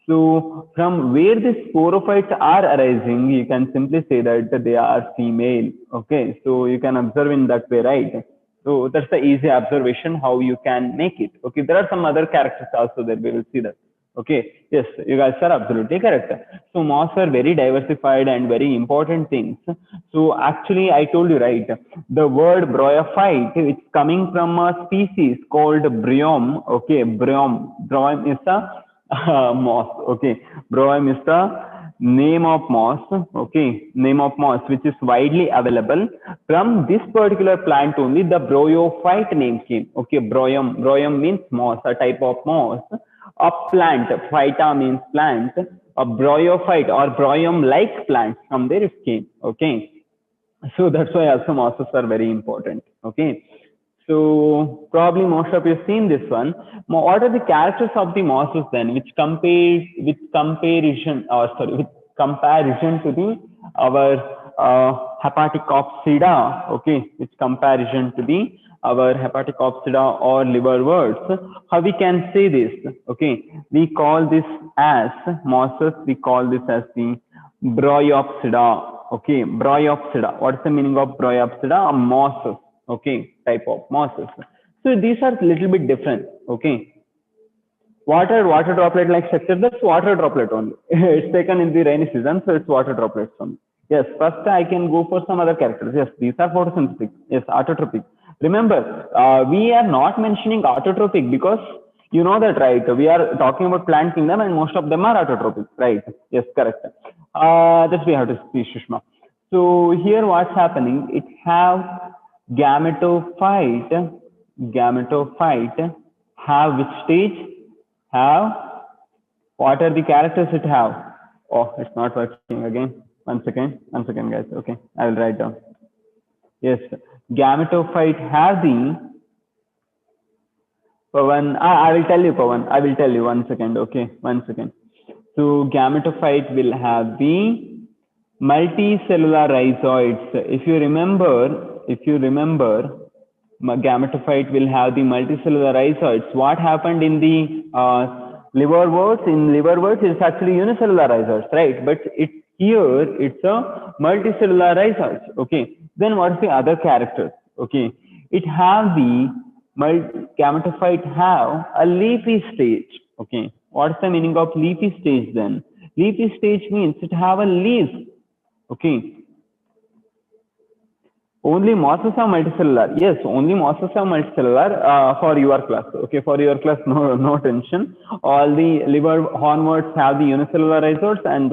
So from where the sporophytes are arising, you can simply say that they are female. Okay, so you can observe in that way, right? So that's the easy observation how you can make it. Okay, there are some other characters also there. We will see that. Okay, yes, you guys are absolutely correct. So moss are very diversified and very important things. So actually, I told you right. The word bryophyte, it's coming from a species called bryum. Okay, bryum. Bryum is a moss. Okay, bryum is the name of moss. Okay, name of moss which is widely available. From this particular plant only the bryophyte name came. Okay, bryum means moss, a type of moss. A plant, phyta means plant, a bryophyte or bryum like plant, from there it came. Okay, so that's why also mosses are very important. Okay, so probably most of you have seen this one. What are the characters of the mosses then, which compares with comparison, or sorry, with comparison to the our Hepaticopsida? Okay, which comparison to the our Hepaticopsida or liverworts? How we can say this? Okay, we call this as mosses. We call this as the Bryopsida. Okay, Bryopsida. What is the meaning of Bryopsida? Mosses. Okay, type of mosses. So these are a little bit different. Okay, water droplet like structure. That's water droplet only. It's taken in the rainy season, so it's water droplets only. Yes, first I can go for some other characters. Yes, these are photosynthetic. Yes, autotrophic. Remember, we are not mentioning autotrophic because you know that, right? We are talking about plant kingdom and most of them are autotrophic, right? Yes, correct. That's we have to see, Shushma. So here what's happening, it have gametophyte have which stage? Have, what are the characters it have? Oh, it's not working again. One second, guys. Okay, I will write down. Yes, gametophyte have the Pawan. I will tell you, Pawan. I will tell you. 1 second. Okay, 1 second. So gametophyte will have the multicellular rhizoids. If you remember, gametophyte will have the multicellular rhizoids. What happened in the liverworts? In liverworts, it's actually unicellular rhizoids, right? But it's a multicellular rhizoids. Okay. Then what's the other characters? Okay. It have the gametophyte have a leafy stage. Okay. What's the meaning of leafy stage then? Leafy stage means it have a leaf. Okay. Only mosses are multicellular. Yes, only mosses are multicellular for your class. Okay, for your class, no tension. All the liver hornworts have the unicellular rhizoids and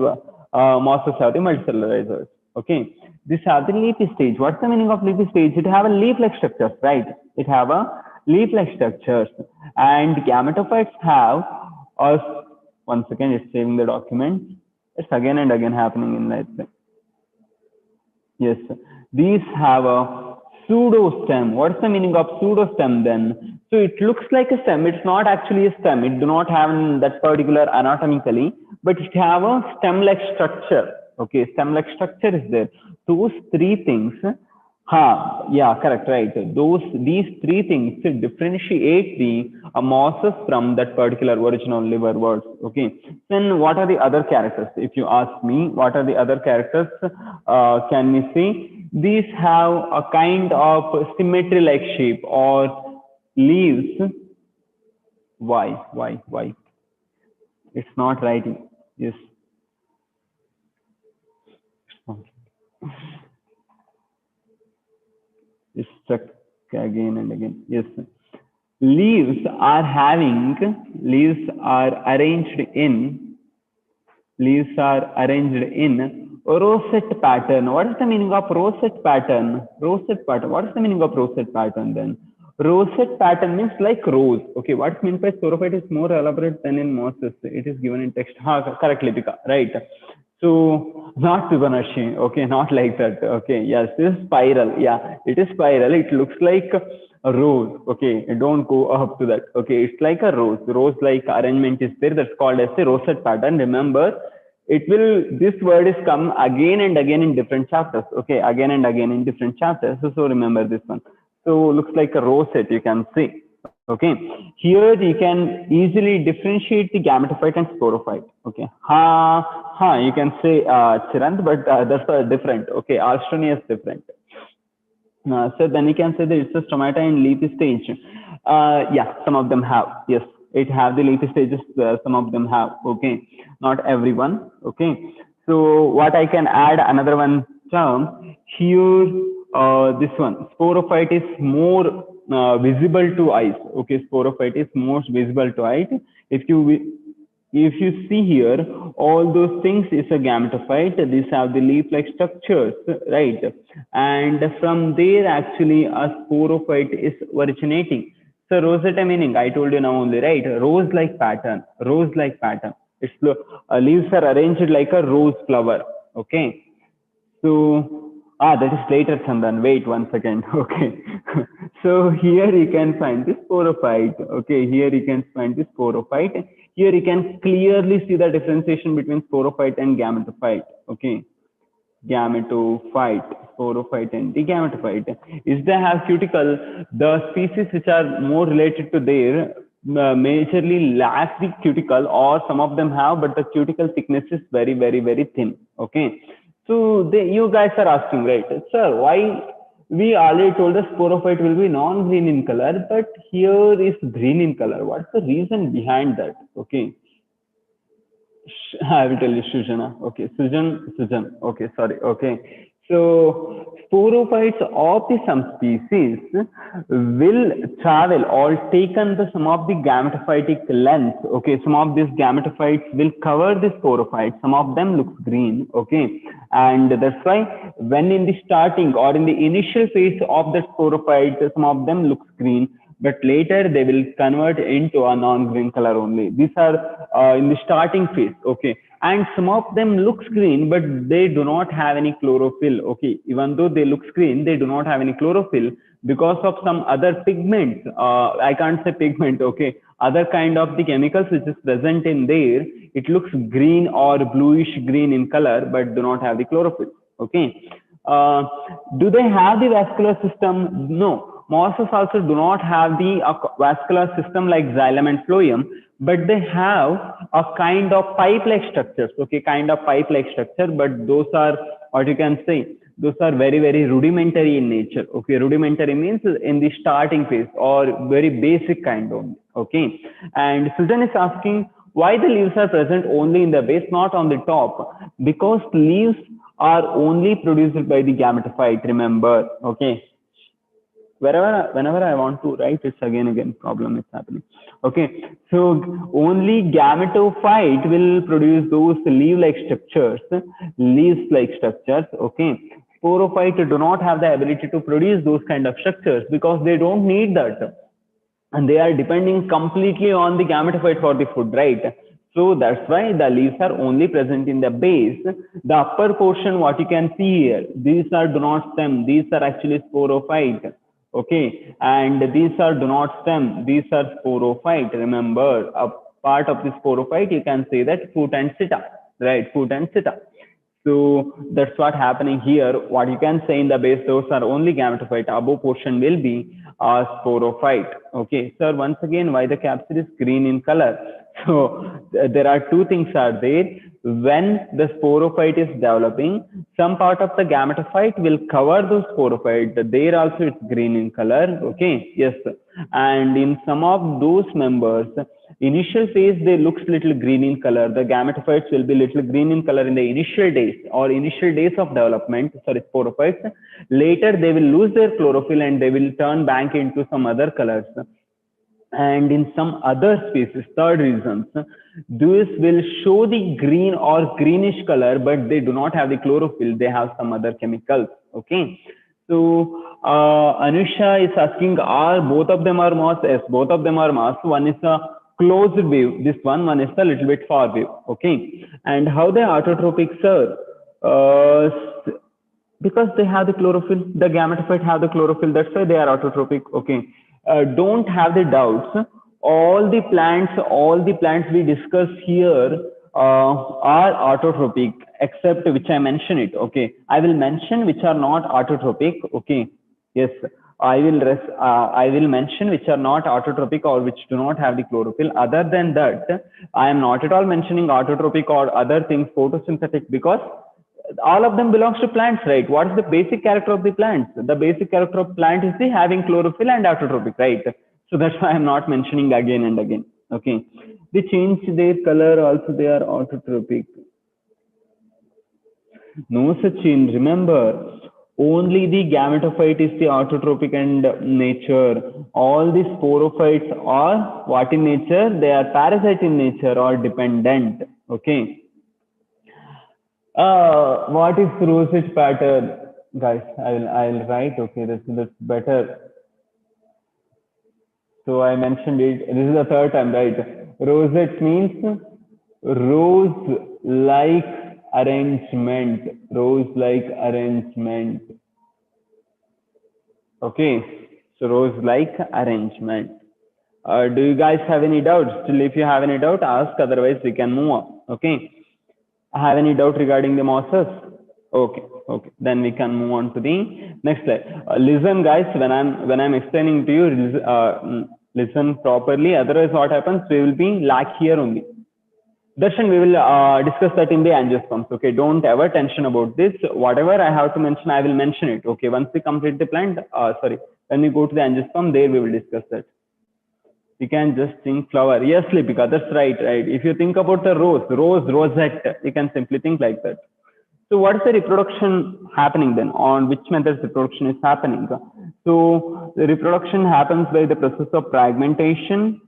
mosses have the multicellular rhizoids. Okay, this have the leafy stage. What's the meaning of leafy stage? It have a leaf-like structures, right? It have a leaf-like structures, and gametophytes have. One second, it's saving the document. It's again and again happening in life. Yes, these have a pseudo stem. What's the meaning of pseudo stem then? So it looks like a stem. It's not actually a stem. It do not have that particular anatomically, but it have a stem-like structure. Okay, stem-like structure is there. Those three things. Yeah, correct, right. These three things differentiate the mosses from that particular original liverworts. Okay. Then what are the other characters? If you ask me, what are the other characters? Can we see? These have a kind of symmetry-like shape or leaves. Why? It's not writing. Yes. It's stuck again and again. Yes. Leaves are arranged in rosette pattern. What is the meaning of rosette pattern? Rosette pattern. What is the meaning of rosette pattern then? Rosette pattern means like rose. Okay, what's meant by sporophyte is more elaborate than in mosses. It is given in text. Correct, Lipika. Right. So not Fibonacci. Okay, not like that. Okay, yes, this is spiral. Yeah, it is spiral. It looks like a rose. Okay, don't go up to that. Okay, it's like a rose. Rose-like arrangement is there. That's called as a rosette pattern. Remember, this word is come again and again in different chapters. Okay, again and again in different chapters. So remember this one. So looks like a rosette, you can say. Okay, here you can easily differentiate the gametophyte and sporophyte. Okay, you can say Chirant, but that's different. Okay, Alstronia is different. So then you can say that it's a stomata and leafy stage. Yeah, some of them have. Yes, it have the leafy stages. Some of them have. Okay, not everyone. Okay, so what I can add another one term here. This one sporophyte is more visible to eyes. Okay, sporophyte is most visible to eyes. If you see here, all those things is a gametophyte. These have the leaf-like structures, right? And from there, actually, a sporophyte is originating. So rosette meaning, I told you now only, right? Rose-like pattern, rose-like pattern. Its leaves are arranged like a rose flower. Okay. So, that is later, Chandan. Wait 1 second. Okay. So here you can find this sporophyte. Okay. Here you can find this sporophyte. Here you can clearly see the differentiation between sporophyte and gametophyte. Okay. Gametophyte, sporophyte, and the gametophyte. Is they have cuticle, the species which are more related to their majorly lack the cuticle, or some of them have, but the cuticle thickness is very, very, very thin. Okay. So you guys are asking, right, sir, why we already told the sporophyte will be non-green in color, but here is green in color. What's the reason behind that? Okay. I will tell you, Sujana. Okay, Sujan. Okay, sorry. Okay. So, sporophytes of the some species will travel or taken the some of the gametophytic length. Okay, some of these gametophytes will cover the sporophytes. Some of them looks green. Okay, and that's why when in the starting or in the initial phase of the sporophyte, some of them looks green, but later they will convert into a non-green color only. These are in the starting phase. Okay, and some of them looks green, but they do not have any chlorophyll. Okay, even though they looks green, they do not have any chlorophyll because of some other pigments. I can't say pigment. Okay, other kind of the chemicals which is present in there. It looks green or bluish green in color, but do not have the chlorophyll. Okay, do they have the vascular system? No. Mosses also do not have the vascular system like xylem and phloem, but they have a kind of pipe-like structures. Okay, kind of pipe-like structure, but those are what you can say. Those are very, very rudimentary in nature. Okay, rudimentary means in the starting phase or very basic kind of. Okay, and Susan is asking why the leaves are present only in the base, not on the top, because leaves are only produced by the gametophyte, remember. Okay, whenever I want to write, it's again problem is happening. Okay, so only gametophyte will produce those leaf-like structures, leaves-like structures. Okay, sporophyte do not have the ability to produce those kind of structures because they don't need that, and they are depending completely on the gametophyte for the food, right? So that's why the leaves are only present in the base. The upper portion, what you can see here, these are do not stem, these are actually sporophyte. Okay, and these are do not stem, these are sporophyte. Remember, a part of the sporophyte, you can say that foot and seta, right? Foot and seta. So that's what happening here. What you can say in the base, those are only gametophyte. Above portion will be sporophyte. Okay, sir. Once again, why the capsule is green in color? So there are two things are there. When the sporophyte is developing, some part of the gametophyte will cover the sporophyte. There also it's green in color. Okay, yes. And in some of those members, initial phase they looks little green in color. The gametophytes will be little green in color in the initial days or initial days of development. Sorry, sporophytes. Later they will lose their chlorophyll and they will turn back into some other colors. And in some other species, third reasons, these will show the green or greenish color, but they do not have the chlorophyll. They have some other chemicals. Okay. So Anusha is asking, are both of them are moss? Yes, both of them are moss. One is a closed wave. This one is a little bit far wave. Okay. And how they are autotropic, sir? Because they have the chlorophyll. The gametophyte have the chlorophyll. That's why they are autotropic. Okay. Don't have the doubts. All the plants we discuss here are autotropic, except which I mention it. Okay, I will mention which are not autotropic. Okay, yes, I will mention which are not autotropic or which do not have the chlorophyll. Other than that, I am not at all mentioning autotropic or other things photosynthetic, because all of them belongs to plants, right? What is the basic character of the plants? The basic character of plant is the having chlorophyll and autotropic, right? So that's why I'm not mentioning again and again. Okay, they change their color also, they are autotropic. No such change. Remember, only the gametophyte is the autotropic and nature. All the sporophytes are what in nature? They are parasite in nature or dependent. Okay. What is rosette pattern, guys? I'll write. Okay, that's better. So I mentioned it. This is the third time, right? Rosette means rose-like arrangement. Rose-like arrangement. Okay. So rose-like arrangement. Do you guys have any doubts? Still, if you have any doubt, ask. Otherwise, we can move on. Okay. Have any doubt regarding the mosses? Okay, okay. Then we can move on to the next slide. Listen, guys. When I'm explaining to you, listen properly. Otherwise, what happens? We will be lack here only. Darshan, we will discuss that in the angiosperms. Okay, don't ever tension about this. Whatever I have to mention, I will mention it. Okay, once we complete the plant, when we go to the angiosperm, there we will discuss that. You can just think flower. Yes, Lipika, that's right. If you think about the rosette, you can simply think like that. So what is the reproduction happening then? On which methods reproduction is happening? So the reproduction happens by the process of fragmentation.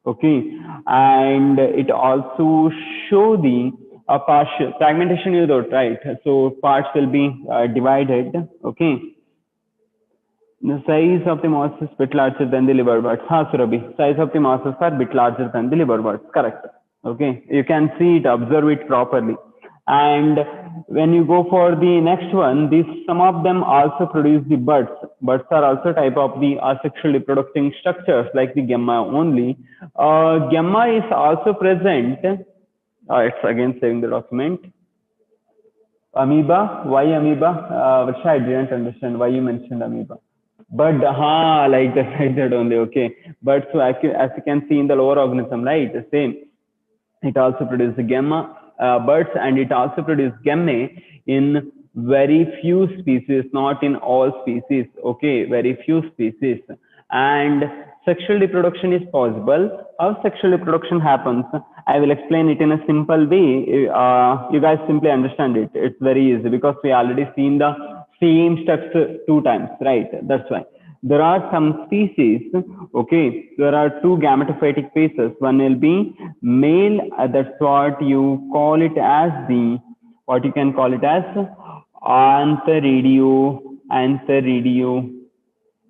Okay, and it also show the partial fragmentation, you know, right? So parts will be divided. Okay. The size of the moss is bit larger than the liverworts. Surabhi, size of the mosses are bit larger than the liverworts. Correct. Okay, you can see it, observe it properly. And when you go for the next one, these some of them also produce the buds. Buds are also type of the asexual reproducing structures like the gemma only. Gemma is also present. It's again saving the document. Amoeba. Why amoeba? Which I didn't understand why you mentioned amoeba. But like that only. Okay. But so as you can see in the lower organism, right? The same. It also produces gemma buds, and it also produces gemmae in very few species, not in all species. Okay, very few species. And sexual reproduction is possible. How sexual reproduction happens? I will explain it in a simple way. You guys simply understand it. It's very easy because we already seen the same steps 2 times, right? That's why. There are some species, okay, there are two gametophytic phases. One will be male, that's what you call it as the, what you can call it as antheridio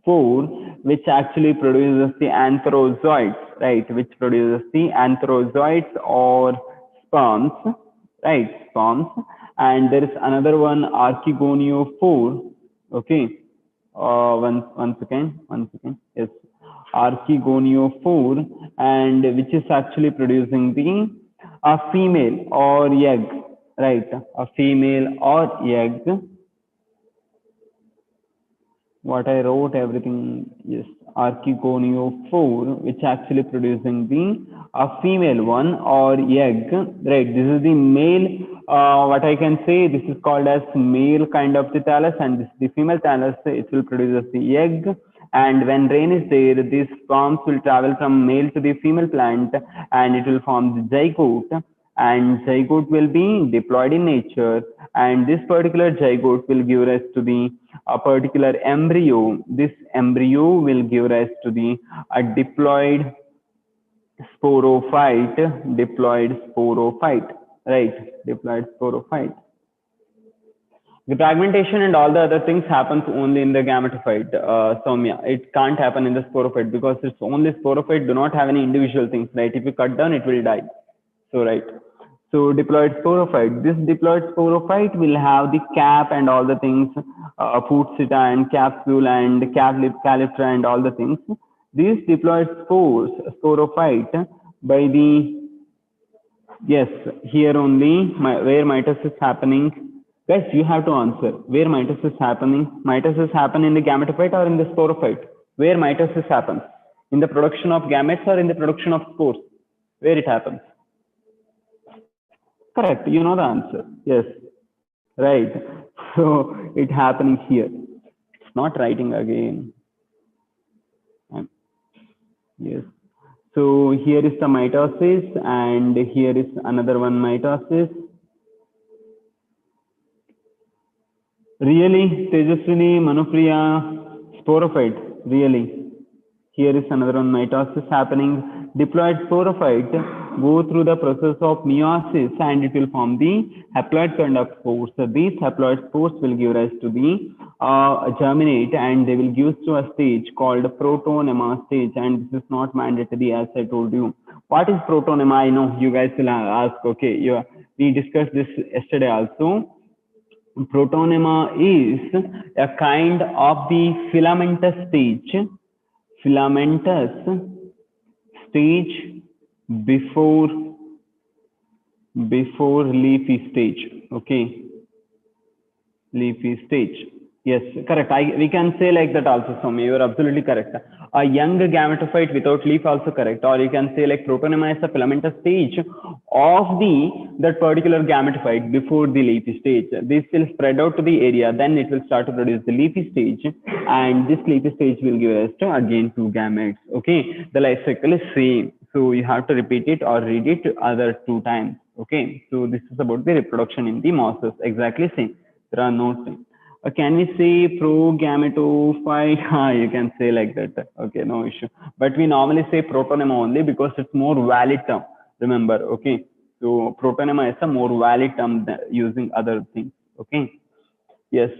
4, which actually produces the antherozoids, right? Which produces the antherozoids or sperms, right? Sperms. And there is another one, Archegonio 4, okay. One second. Yes, Archegonio 4, and which is actually producing the a female or egg, right? A female or egg. What I wrote everything, yes, Archegonio 4, which actually producing the a female one or egg, right? This is the male, what I can say, this is called as male kind of the thallus, and this is the female thallus. It will produce the egg, and when rain is there, these sperms will travel from male to the female plant, and it will form the zygote, and zygote will be diploid in nature, and this particular zygote will give rise to the a particular embryo. This embryo will give rise to the a diploid sporophyte, right? Diploid sporophyte. The fragmentation and all the other things happens only in the gametophyte, Soumya. It can't happen in the sporophyte because it's only sporophyte do not have any individual things, right? If you cut down, it will die. So, right. So, diploid sporophyte. This diploid sporophyte will have the cap and all the things, Pteridophyta and capsule and calyptra and all the things. These diploid sporophyte by the, yes, here only where mitosis happening. Guys, you have to answer. Where mitosis happening? Mitosis happen in the gametophyte or in the sporophyte? Where mitosis happens? In the production of gametes or in the production of spores? Where it happens? Correct. You know the answer. Yes. Right. So it happening here. It's not writing again. Yes. So here is the mitosis, and here is another one mitosis. Really, Tejaswini, Manupriya, sporophyte, really. Here is another one, mitosis happening. Diploid sporophyte go through the process of meiosis and it will form the haploid kind of spores. So these haploid spores will give rise to the germinate, and they will give to a stage called protonema stage, and this is not mandatory as I told you. What is protonema? I know you guys will ask, okay, we discussed this yesterday also. Protonema is a kind of the filamentous stage before leafy stage. Okay, leafy stage. Yes, correct. We can say like that also, Swami. You are absolutely correct. A young gametophyte without leaf also correct. Or you can say like protonema is a filamentous stage of that particular gametophyte before the leafy stage. This will spread out to the area. Then it will start to produce the leafy stage. And this leafy stage will give us to again 2 gametes. Okay. The life cycle is same. So you have to repeat it or read it other 2 times. Okay. So this is about the reproduction in the mosses. Exactly same. There are no things. Can we say progametophyte? You can say like that. Okay, no issue. But we normally say protonema only because it's more valid term. Remember, okay. So protonema is a more valid term than using other things. Okay. Yes,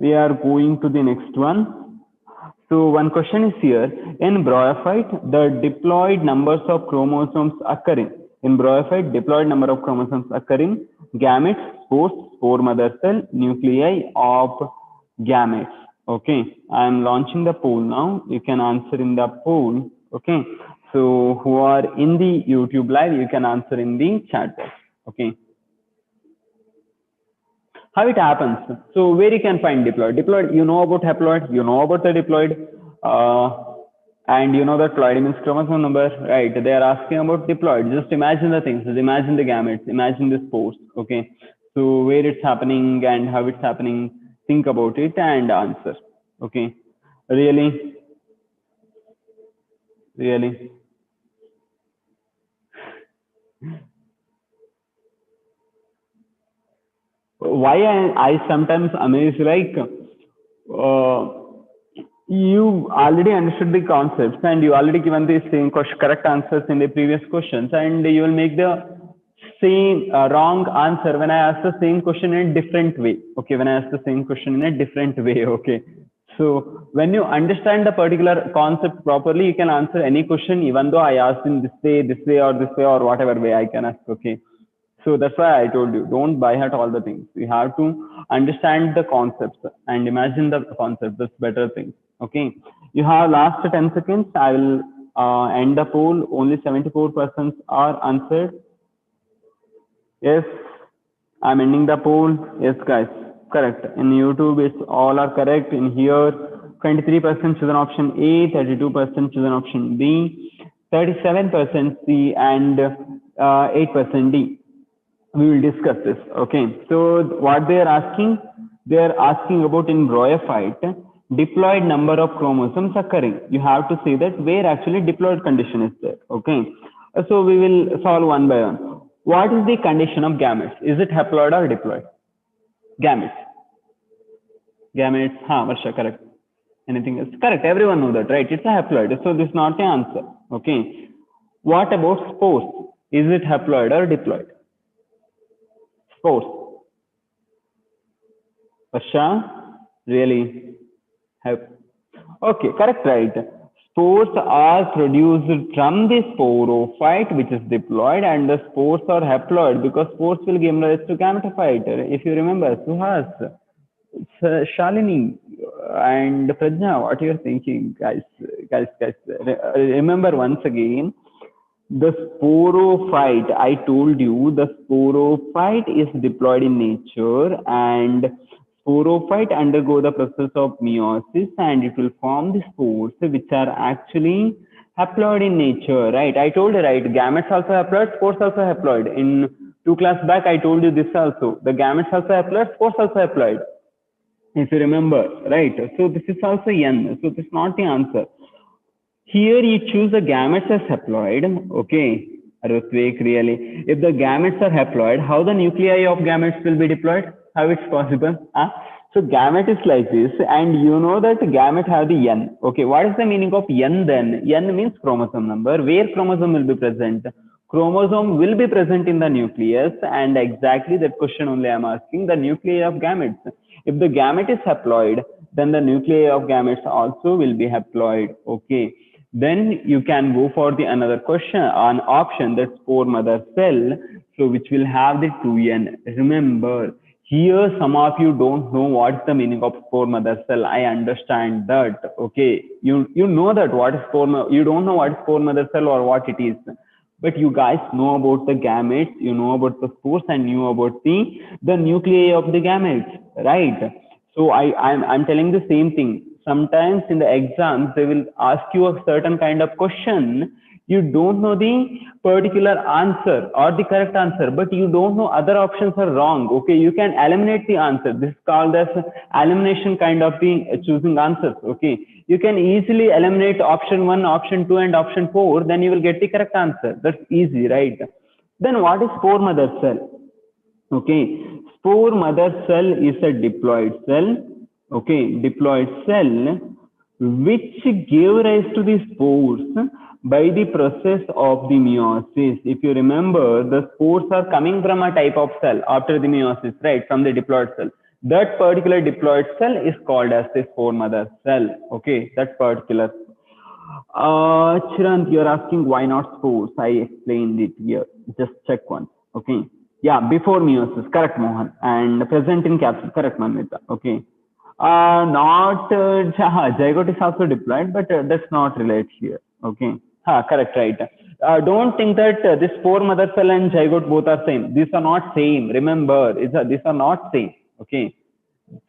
we are going to the next one. So one question is here. In Bryophyte, the diploid numbers of chromosomes occurring. In Bryophyte, diploid number of chromosomes occurring. Gametes, spores, spore mother cell, nuclei of gametes. Okay, I am launching the poll now. You can answer in the poll. Okay, so who are in the YouTube live, you can answer in the chat box. Okay. How it happens? So where you can find diploid? Diploid, you know about haploid, you know about the diploid, and you know that ploid means chromosome number, right? They are asking about diploid. Just imagine the things. Just imagine the gametes. Imagine the spores. Okay. So where it's happening and how it's happening, think about it and answer. Okay. Really? Really. Why I sometimes amazed, like, you already understood the concepts and you already given the same question, correct answers in the previous questions, and you will make the same wrong answer when I ask the same question in a different way. Okay, when I ask the same question in a different way. Okay, so when you understand the particular concept properly, you can answer any question, even though I asked in this way, or this way, or whatever way I can ask. Okay, so that's why I told you, don't buy at all the things. You have to understand the concepts and imagine the concept. That's better things. Okay. You have last 10 seconds. I will end the poll. Only 74% are answered. Yes. I'm ending the poll. Yes, guys. Correct. In YouTube, it's all are correct. In here, 23% chosen option A, 32% chosen option B, 37% C, and 8% D. We will discuss this. Okay, so what they are asking about in Bryophyta, diploid number of chromosomes occurring. You have to say that where actually diploid condition is there. Okay, so we will solve one by one. What is the condition of gametes? Is it haploid or diploid? Gametes, Varsha, correct. Anything else? Correct, everyone know that, right? It's a haploid, so this is not the answer. Okay, what about spores? Is it haploid or diploid? Spores. Varsha, really? Okay, correct, right? Spores are produced from the sporophyte, which is diploid, and the spores are haploid because spores will give rise to gametophyte. If you remember, Suhas, Shalini, and Prajna, what you're thinking, guys? Remember once again, the sporophyte, I told you, the sporophyte is diploid in nature, and sporophyte undergo the process of meiosis and it will form the spores which are actually haploid in nature, right? I told you, right? Gametes also haploid, spores also haploid. In 2 class back, I told you this also. The gametes also haploid, spores also haploid. If you remember, right? So this is also N. So this is not the answer. Here you choose the gametes as haploid. Okay, Rutvik, really. If the gametes are haploid, how the nuclei of gametes will be diploid? How it's possible? So gamete is like this, and you know that gamete have the N. Okay, what is the meaning of N then? N means chromosome number. Where chromosome will be present? Chromosome will be present in the nucleus, and exactly that question only I am asking, the nuclei of gametes. If the gamete is haploid, then the nuclei of gametes also will be haploid. Okay. Then you can go for the another question, an option, that's spore mother cell, so which will have the 2N. Remember, here some of you don't know what's the meaning of spore mother cell. I understand that. Okay, you know that what is you don't know what is spore mother cell or what it is, but you guys know about the gametes, you know about the spores, and you know about the nuclei of the gametes, right? So I'm telling the same thing. Sometimes in the exams they will ask you a certain kind of question, you don't know the particular answer or the correct answer, but you don't know other options are wrong. Okay, you can eliminate the answer. This is called as elimination kind of the choosing answers. Okay, you can easily eliminate option 1, option 2, and option 4, then you will get the correct answer. That's easy, right? Then what is spore mother cell? Okay, spore mother cell is a diploid cell. Okay, diploid cell which give rise to the spores by the process of the meiosis. If you remember, the spores are coming from a type of cell after the meiosis, right? From the diploid cell. That particular diploid cell is called as the spore mother cell. Okay, that particular. Chirant, you're asking why not spores? I explained it here. Just check once. Okay. Yeah, before meiosis, correct, Mohan. And present in capsule, correct, Manvita. Okay. Not zygote is also diploid, but that's not related here. Okay. Correct, right. Don't think that this spore mother cell and zygote both are same. These are not same. Remember, these are not same. Okay.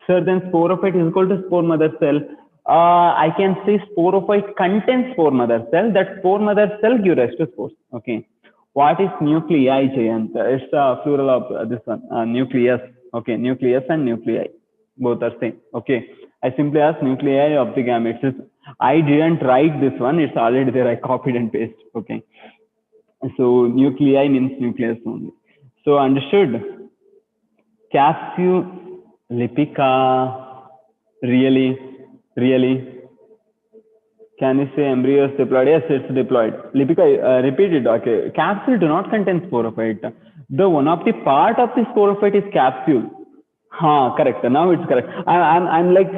Sir, then sporophyte is equal to spore mother cell. I can say sporophyte contains spore mother cell. That spore mother cell gives rise to spores. Okay. What is nuclei, Jayant? It's a plural of this one, nucleus. Okay, nucleus and nuclei, both are same. Okay, I simply asked nuclei of the gametes. I didn't write this one. It's already there. I copied and pasted. Okay. So nuclei means nucleus only. So understood. Capsule lipica. Really, really. Can you say embryos diploid? Yes, it's diploid. Lipica, repeat it. Okay. Capsule do not contain sporophyte. The one of the part of the sporophyte is capsule. Correct. Now it's correct. I'm like,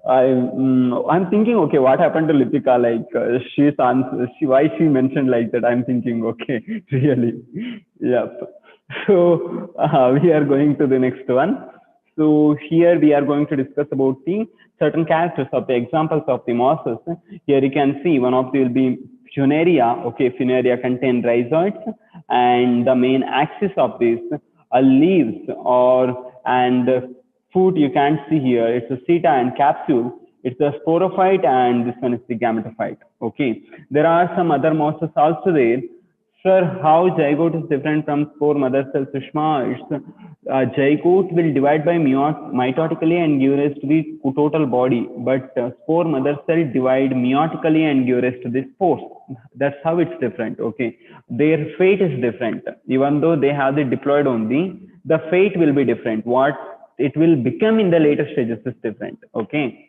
I'm thinking, okay, what happened to Lipica? Like, why she mentioned like that? I'm thinking, okay, really. Yep. So, we are going to the next one. So here we are going to discuss about the certain characters of the examples of the mosses. Here you can see one of the will be funaria. Okay, funaria contain rhizoids, and the main axis of this leaves or and food you can't see here. It's a seta and capsule. It's a sporophyte, and this one is the gametophyte. Okay, there are some other mosses also there. Sir, how zygote is different from spore mother cell, Sushma? It's zygote will divide by mitotically and give rise to the total body, but spore mother cell divide meiotically and give rise to the spores. That's how it's different. Okay, their fate is different. Even though they have the diploid only, the fate will be different. What it will become in the later stages is different. Okay.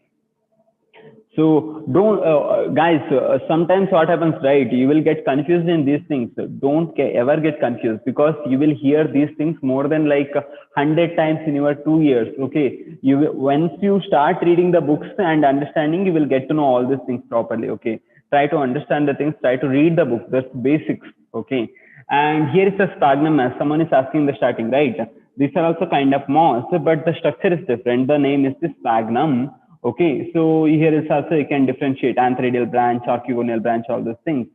So don't, guys. Sometimes what happens, right? You will get confused in these things. Don't ever get confused, because you will hear these things more than like 100 times in your 2 years. Okay, once you start reading the books and understanding, you will get to know all these things properly. Okay, try to understand the things. Try to read the book. That's basics. Okay, and here is a sphagnum, as someone is asking in the starting, right? These are also kind of moss, but the structure is different. The name is the sphagnum. Okay, so here is also you can differentiate anthradial branch, orchigonial branch, all those things.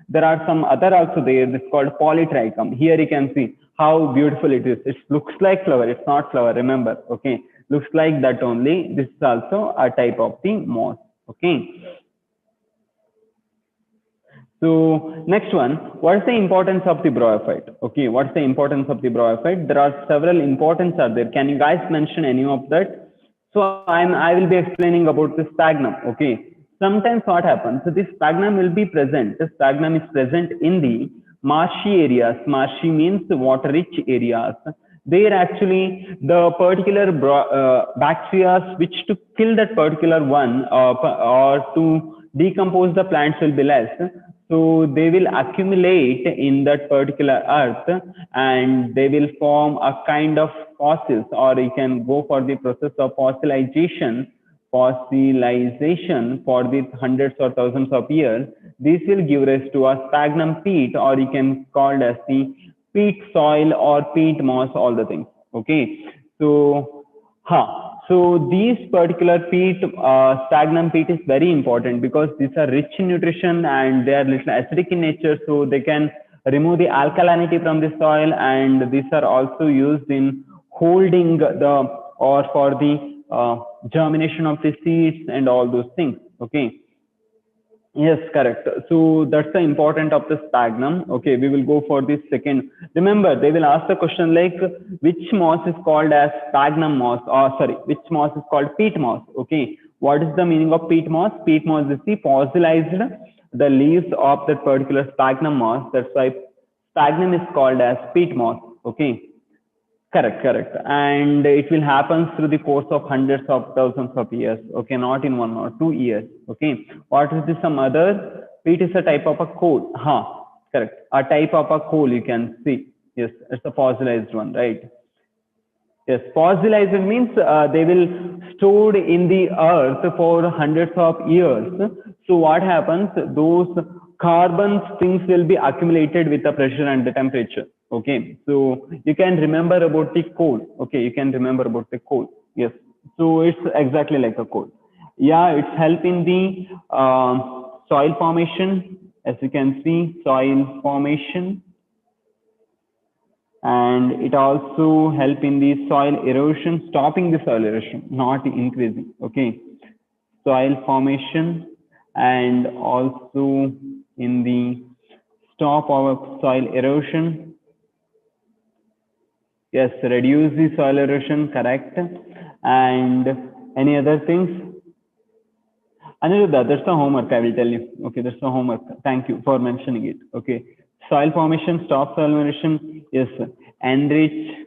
There are some other also there. This is called polytrichum. Here you can see how beautiful it is. It looks like flower. It's not flower. Remember, okay, looks like that only. This is also a type of the moss. Okay. So next one, what is the importance of the bryophyte? Okay, what's the importance of the bryophyte? There are several importance are there. Can you guys mention any of that? So I will be explaining about the sphagnum. Okay, sometimes what happens? So this sphagnum will be present. The sphagnum is present in the marshy areas. Marshy means water-rich areas. There actually the particular bacteria which to kill that particular one or to decompose the plants will be less. So they will accumulate in that particular earth, and they will form a kind of fossils, or you can go for the process of fossilization for the hundreds or thousands of years. This will give rise to a sphagnum peat, or you can call it as the peat soil or peat moss, all the things. Okay, so so these particular peat, sphagnum peat is very important, because these are rich in nutrition and they are little acidic in nature, so they can remove the alkalinity from the soil, and these are also used in holding the or for the germination of the seeds and all those things. Okay. Yes, correct. So that's the importance of the sphagnum. Okay, we will go for the second. Remember, they will ask the question like, which moss is called as sphagnum moss, or sorry, which moss is called peat moss? Okay, what is the meaning of peat moss? Peat moss is the fossilized, the leaves of that particular sphagnum moss. That's why sphagnum is called as peat moss. Okay. Correct, correct. And it will happen through the course of hundreds of thousands of years. Okay, not in 1 or 2 years. Okay. What is this? Some other? Peat is a type of a coal. Correct. A type of a coal you can see. Yes, it's a fossilized one, right? Yes, fossilized means they will stored in the earth for hundreds of years. So what happens? Those carbon things will be accumulated with the pressure and the temperature. Okay, so you can remember about the coal. Okay, you can remember about the coal. Yes, so it's exactly like a coal. Yeah, it's help in the soil formation. As you can see, soil formation, and it also help in the soil erosion, stopping the soil erosion, not increasing. Okay, soil formation, and also in the stop of soil erosion. Yes, reduce the soil erosion, correct. And any other things? Aniruddha, that's a homework, I will tell you. Okay, that's a homework. Thank you for mentioning it. Okay. Soil formation, topsoil formation, yes. Enrich,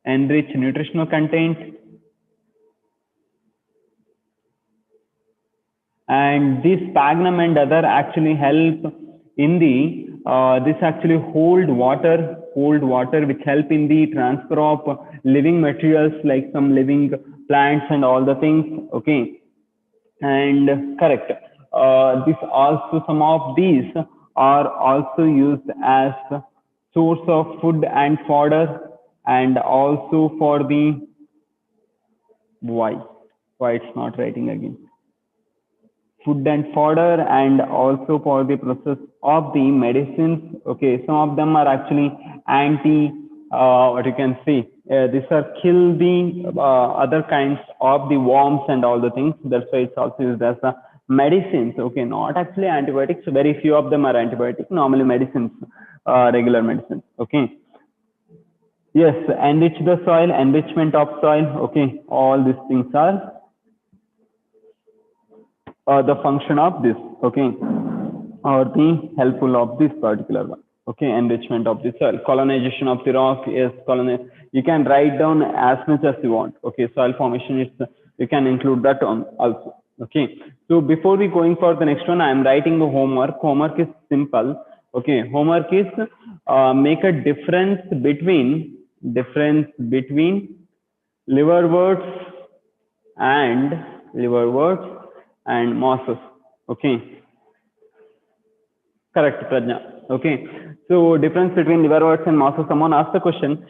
enrich nutritional content, and this sphagnum and other actually help in the this actually hold water which help in the transfer of living materials like some living plants and all the things. Okay, and correct, this also, some of these are also used as source of food and fodder, and also for the why why it's not writing again, food and fodder, and also for the process of the medicines. Okay, some of them are actually anti, what you can see, these are kill the other kinds of the worms and all the things. That's why it's also used as medicines. Okay, not actually antibiotics. Very few of them are antibiotic, normally medicines, regular medicines. Okay, yes, enrich the soil, enrichment of soil. Okay, all these things are the function of this. Okay, or the helpful of this particular one. Okay, enrichment of the soil, colonization of the rock is colonize. You can write down as much as you want. Okay, soil formation is, you can include that on also. Okay, so before we going for the next one, I am writing the homework. Homework is simple. Okay, homework is make a difference between liverworts and liverworts and mosses. Okay, correct, Prajna. Okay, so difference between liverworts and mosses. Someone asked the question.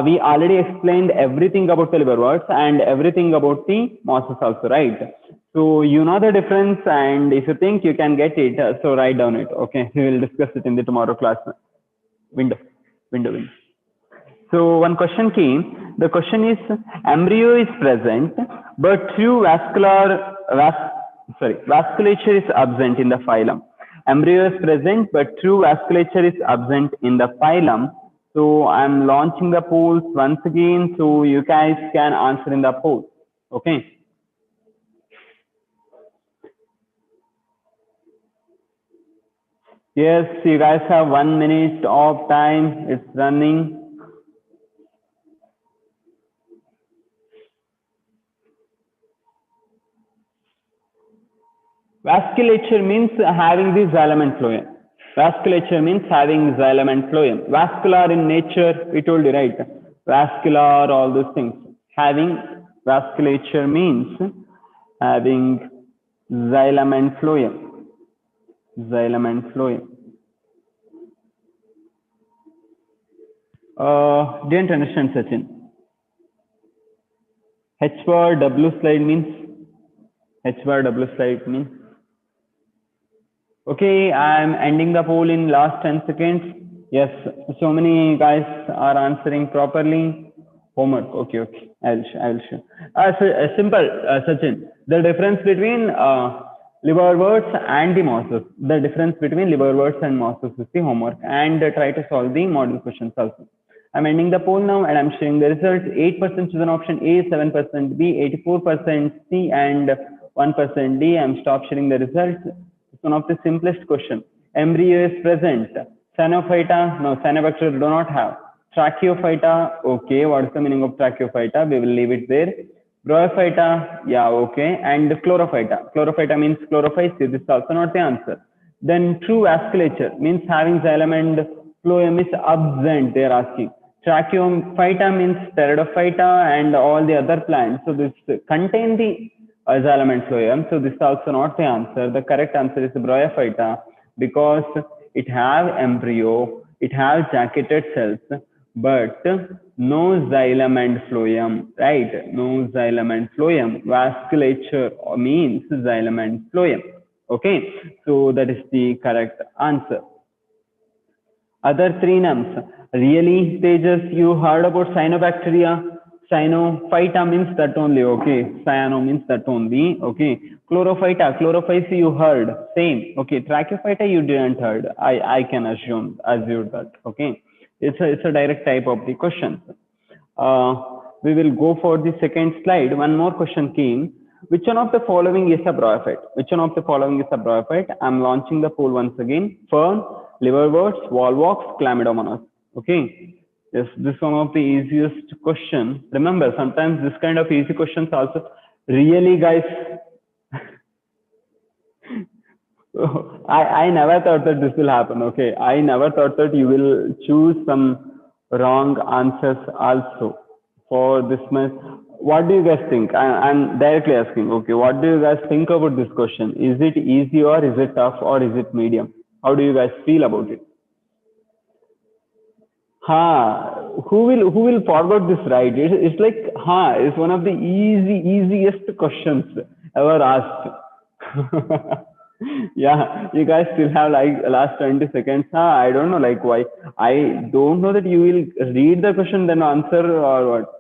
We already explained everything about the liverworts and everything about the mosses also, right? So you know the difference, and if you think you can get it, so write down it. Okay, we will discuss it in the tomorrow class. Window. So one question came. The question is, embryo is present, but true vasculature is absent in the phylum. Embryo is present, but true vasculature is absent in the phylum. So I'm launching the polls once again, so you guys can answer in the poll. Okay. Yes, you guys have 1 minute of time. It's running. Vasculature means having the xylem and phloem. Vasculature means having xylem and phloem. Vascular in nature, we told you, right? Vascular, all those things. Having vasculature means having xylem and phloem. Xylem and phloem. Didn't understand, Sachin. H bar W slide means? H bar W slide means? Okay, I'm ending the poll in last 10 seconds. Yes, so many guys are answering properly. Homework. Okay. I will show. Simple, Sachin. The difference between liverworts and the mosses. The difference between liverworts and mosses is the homework, and try to solve the model questions also. I'm ending the poll now, and I'm showing the results. 8% chosen option A, 7% B, 84% C, and 1% D. I'm stop sharing the results. It's one of the simplest question. Embryo is present. Cyanophyta, no, cyanobacteria do not have. Tracheophyta, okay. What is the meaning of Tracheophyta? We will leave it there. Bryophyta, yeah, okay. And Chlorophyta. Chlorophyta means chlorophyte. This is also not the answer. Then true vasculature means having xylem and phloem is absent. They are asking. Tracheophyta means Pteridophyta and all the other plants. So this contain the xylem and phloem. So this is also not the answer. The correct answer is Bryophyta, because it have embryo, it have jacketed cells, but no xylem and phloem, right? No xylem and phloem. Vasculature means xylem and phloem. Okay, so that is the correct answer. Other three names. Really, Tejas, you heard about cyanobacteria? Cyanophyta means that only. Okay, cyano means that only. Okay, chlorophyta you heard. Same. Okay, tracheophyta you didn't heard. I can assume that. Okay, it's a direct type of the questions. We will go for the second slide. One more question came. Which one of the following is a bryophyte? Which one of the following is a bryophyte? I'm launching the poll once again. Fern, liverworts, volvox, chlamydomonas. Okay. Yes, this is one of the easiest question. Remember, sometimes this kind of easy questions also really, guys. I never thought that this will happen. Okay, I never thought that you will choose some wrong answers also for this much. What do you guys think? I'm directly asking. Okay, what do you guys think about this question? Is it easy or is it tough or is it medium? How do you guys feel about it? Who will forget this, right? It's like it's one of the easiest questions ever asked. Yeah, you guys still have like last 20 seconds. I don't know like why. I don't know that you will read the question then answer or what.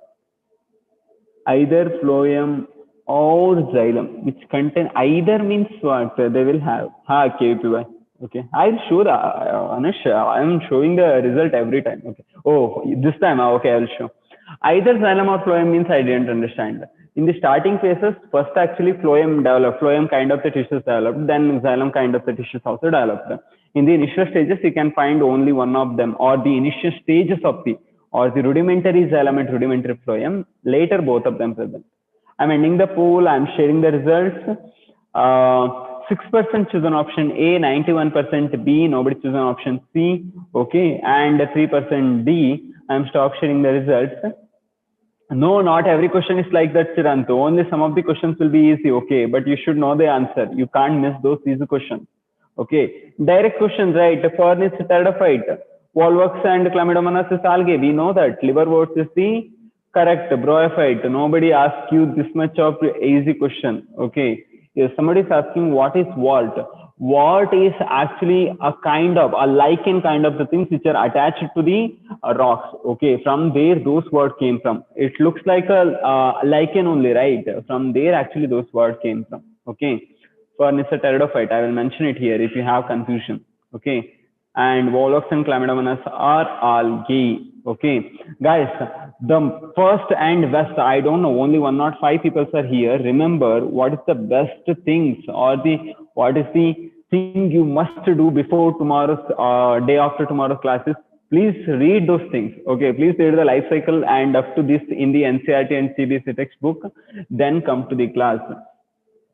Either phloem or xylem, which contain either means what they will have. KPY. Okay, I'll show the Anish. I'm showing the result every time. Okay. Oh, this time. Okay, I'll show. Either xylem or phloem means I didn't understand. In the starting phases, first actually phloem developed, phloem kind of the tissues developed, then xylem kind of the tissues also developed. In the initial stages, you can find only one of them, or the initial stages of the, or the rudimentary xylem and rudimentary phloem. Later, both of them present. I'm ending the poll. I'm sharing the results. 6% chosen option A, 91% B, nobody chosen option C, okay, and 3% D. I'm stop sharing the results. No, not every question is like that, Chiranto. Only some of the questions will be easy, okay, but you should know the answer. You can't miss those easy questions. Okay, direct questions, right? Fern is pteridophyte. Volvox and chlamydomonas is algae. We know that. Liverworts is the correct bryophyte. Nobody asks you this much of easy question. Okay, if somebody is asking what is wart, wart is actually a kind of a lichen kind of the things which are attached to the rocks. Okay, from there those words came from. It looks like a lichen only, right? From there actually those words came from. Okay, for Mr. Pteridophyte, I will mention it here if you have confusion. Okay, and Volvox and chlamydomonas are algae. Okay, guys, the first and best, I don't know, only 105 people are here. Remember, what is the best things or the what is the thing you must do before tomorrow's day after tomorrow's classes? Please read those things. Okay, please read the life cycle and up to this in the NCERT and CBSE textbook, then come to the class.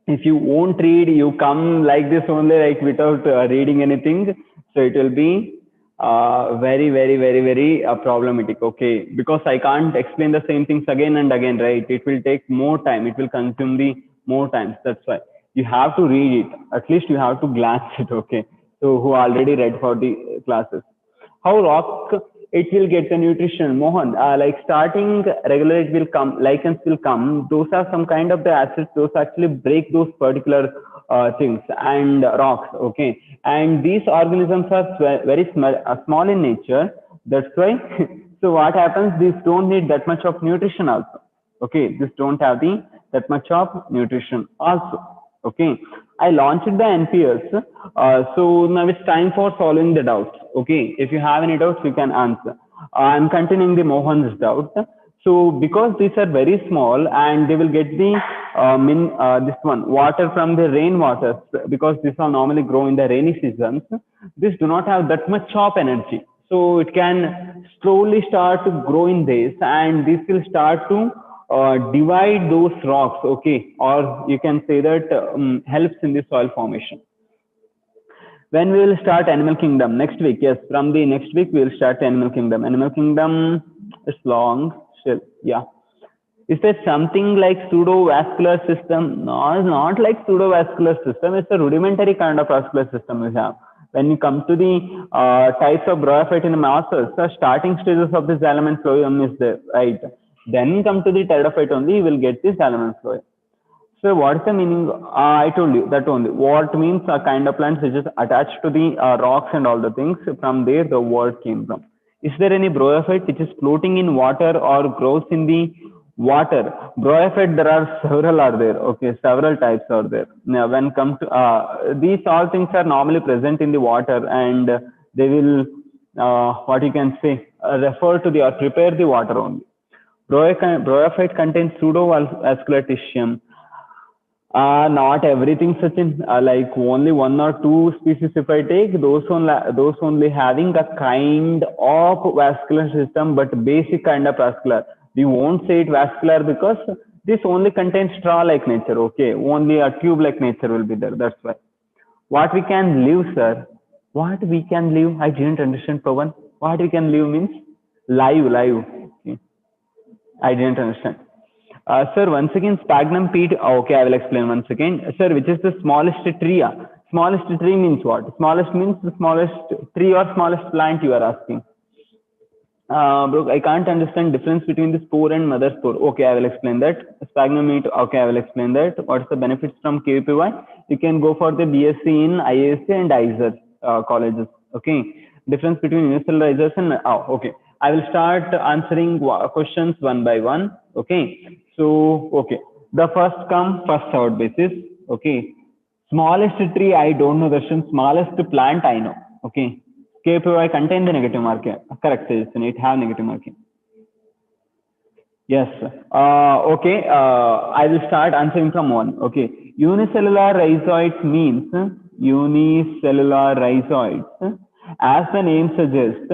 If you won't read, you come like this only, like without reading anything, so it will be very problematic. Okay, because I can't explain the same things again and again, right? It will take more time, it will consume the more times. That's why you have to read it, at least you have to glance it. Okay, so who already read for the classes. How rock it will get the nutrition? Mohan, like starting regular it will come, lichens will come, those are some kind of the acids, those actually break those particular things and rocks. Okay, and these organisms are very small in nature, that's why. So what happens, these don't need that much of nutrition also. Okay, this don't have the that much of nutrition also. Okay, I launched the NPS. So now it's time for solving the doubts. Okay, if you have any doubts, you can answer. I'm continuing the Mohan's doubt. So because these are very small and they will get the this one water from the rainwater, because these are normally grow in the rainy seasons. These do not have that much of energy. So it can slowly start to grow in this, and this will start to divide those rocks. Okay, or you can say that helps in the soil formation. When we will start animal kingdom? Next week. Yes, from the next week we will start animal kingdom. Animal kingdom is long still. Yeah. Is there something like pseudovascular system? No, it's not like pseudovascular system. It's a rudimentary kind of vascular system we have. When you come to the types of bryophyte in the masses, the starting stages of the xylem and phloem is there, right? Then come to the pteridophyte only, you will get the xylem and phloem. So what is the meaning? I told you that only. What means a kind of plant which is attached to the rocks and all the things. From there the word came from. Is there any bryophyte which is floating in water or grows in the water? Bryophyte, there are several are there. Okay, several types are there. Now when come to these all things are normally present in the water, and they will what you can say refer to the or prepare the water only. Bryophyte contains pseudovascular tissue. Not everything, Sachin. Like only one or two species, if I take those only having a kind of vascular system, but basic kind of vascular. We won't say it vascular because this only contains straw-like nature. Okay, only a tube-like nature will be there. That's why. What we can live, sir? What we can live? I didn't understand, Pawan. What we can live means live. Okay. I didn't understand. Sir, once again, sphagnum peat. Okay, I will explain once again. Sir, which is the smallest tree? Smallest tree means what? Smallest means the smallest tree or smallest plant you are asking. Bro, I can't understand difference between the spore and mother spore. Okay, I will explain that. Sphagnum peat. Okay, I will explain that. What's the benefits from KVPY? You can go for the BSc in IAC and ISER colleges. Okay. Difference between unicellular and okay. I will start answering questions one by one. Okay. So okay, the first come first out basis. Okay. Smallest tree I don't know. The smallest plant I know. Okay. KPY contain the negative marking. Correct. It have negative marking. Yes. Okay. I will start answering from one. Okay. Unicellular rhizoids means unicellular rhizoids. As the name suggests,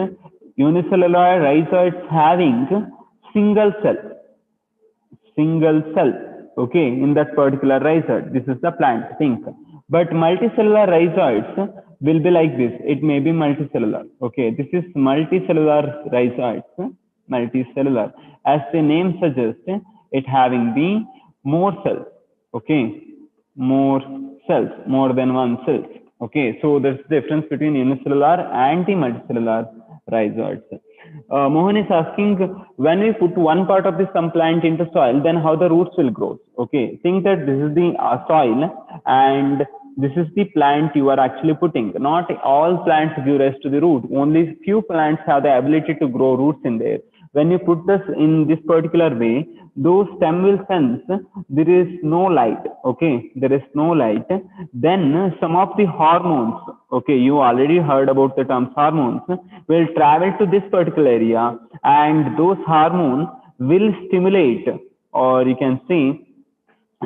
unicellular rhizoids having single cell. Okay, in that particular rhizoid. This is the plant. Think. But multicellular rhizoids will be like this. It may be multicellular. Okay, this is multicellular rhizoids. Multicellular. As the name suggests, it having the more cells. Okay, more cells, more than one cells. Okay, so there's the difference between unicellular and the multicellular rhizoids. Mohan is asking, when we put one part of some plant into soil, then how the roots will grow. Okay, think that this is the soil and this is the plant you are actually putting. Not all plants give rise to the root. Only few plants have the ability to grow roots in there. When you put this in this particular way, those stem will sense there is no light. Okay, there is no light. Then some of the hormones, okay, you already heard about the terms hormones, will travel to this particular area, and those hormones will stimulate, or you can see,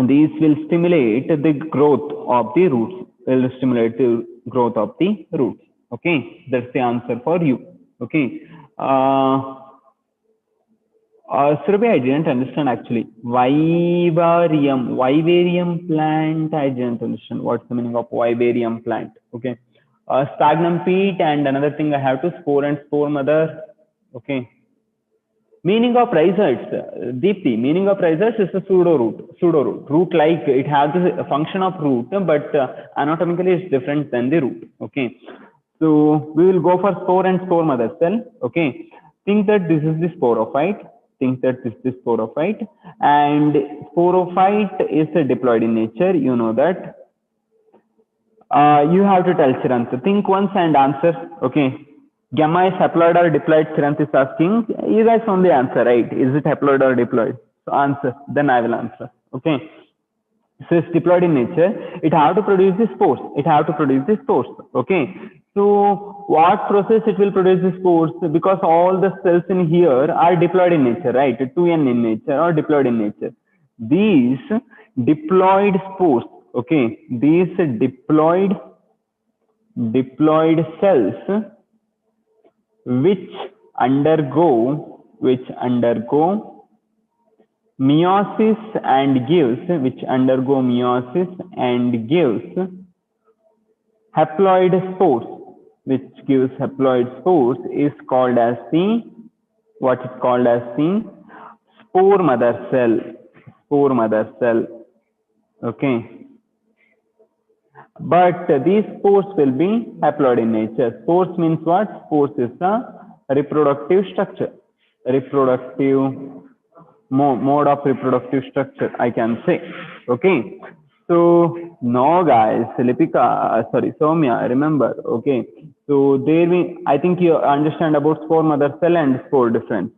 these will stimulate the growth of the roots. Will stimulate the growth of the roots. Okay, that's the answer for you. Okay. Surabhi, I didn't understand actually. Vivarium plant. I didn't understand what's the meaning of vivarium plant. Okay. Sphagnum peat, and another thing I have to spore and spore mother. Okay. Meaning of rhizoids, Deepti. Meaning of rhizoids is a pseudo root. Root like it has the function of root, but anatomically it's different than the root. Okay. So we will go for spore and spore mother cell. Okay. Think that this is the sporophyte. Think that this is sporophyte, and sporophyte is diploid in nature. You know that. You have to tell Chirant. Think once and answer. Okay. Gamma is haploid or diploid? Chirant is asking. You guys only answer, right? Is it haploid or diploid? So answer. Then I will answer. Okay. So it's diploid in nature. It have to produce the spores. Okay. So what process it will produce the spores? Because all the cells in here are diploid in nature, right? 2n in nature or diploid in nature. These diploid spores, okay, these diploid cells which undergo meiosis and gives haploid spores, which gives haploid spores, is called as the spore mother cell. Okay, but these spores will be haploid in nature. Spores means what? Spores is the reproductive structure, mode of reproductive structure, I can say. Okay. So no guys, Soumya, remember. Okay. So I think you understand about spore mother cell and spore difference.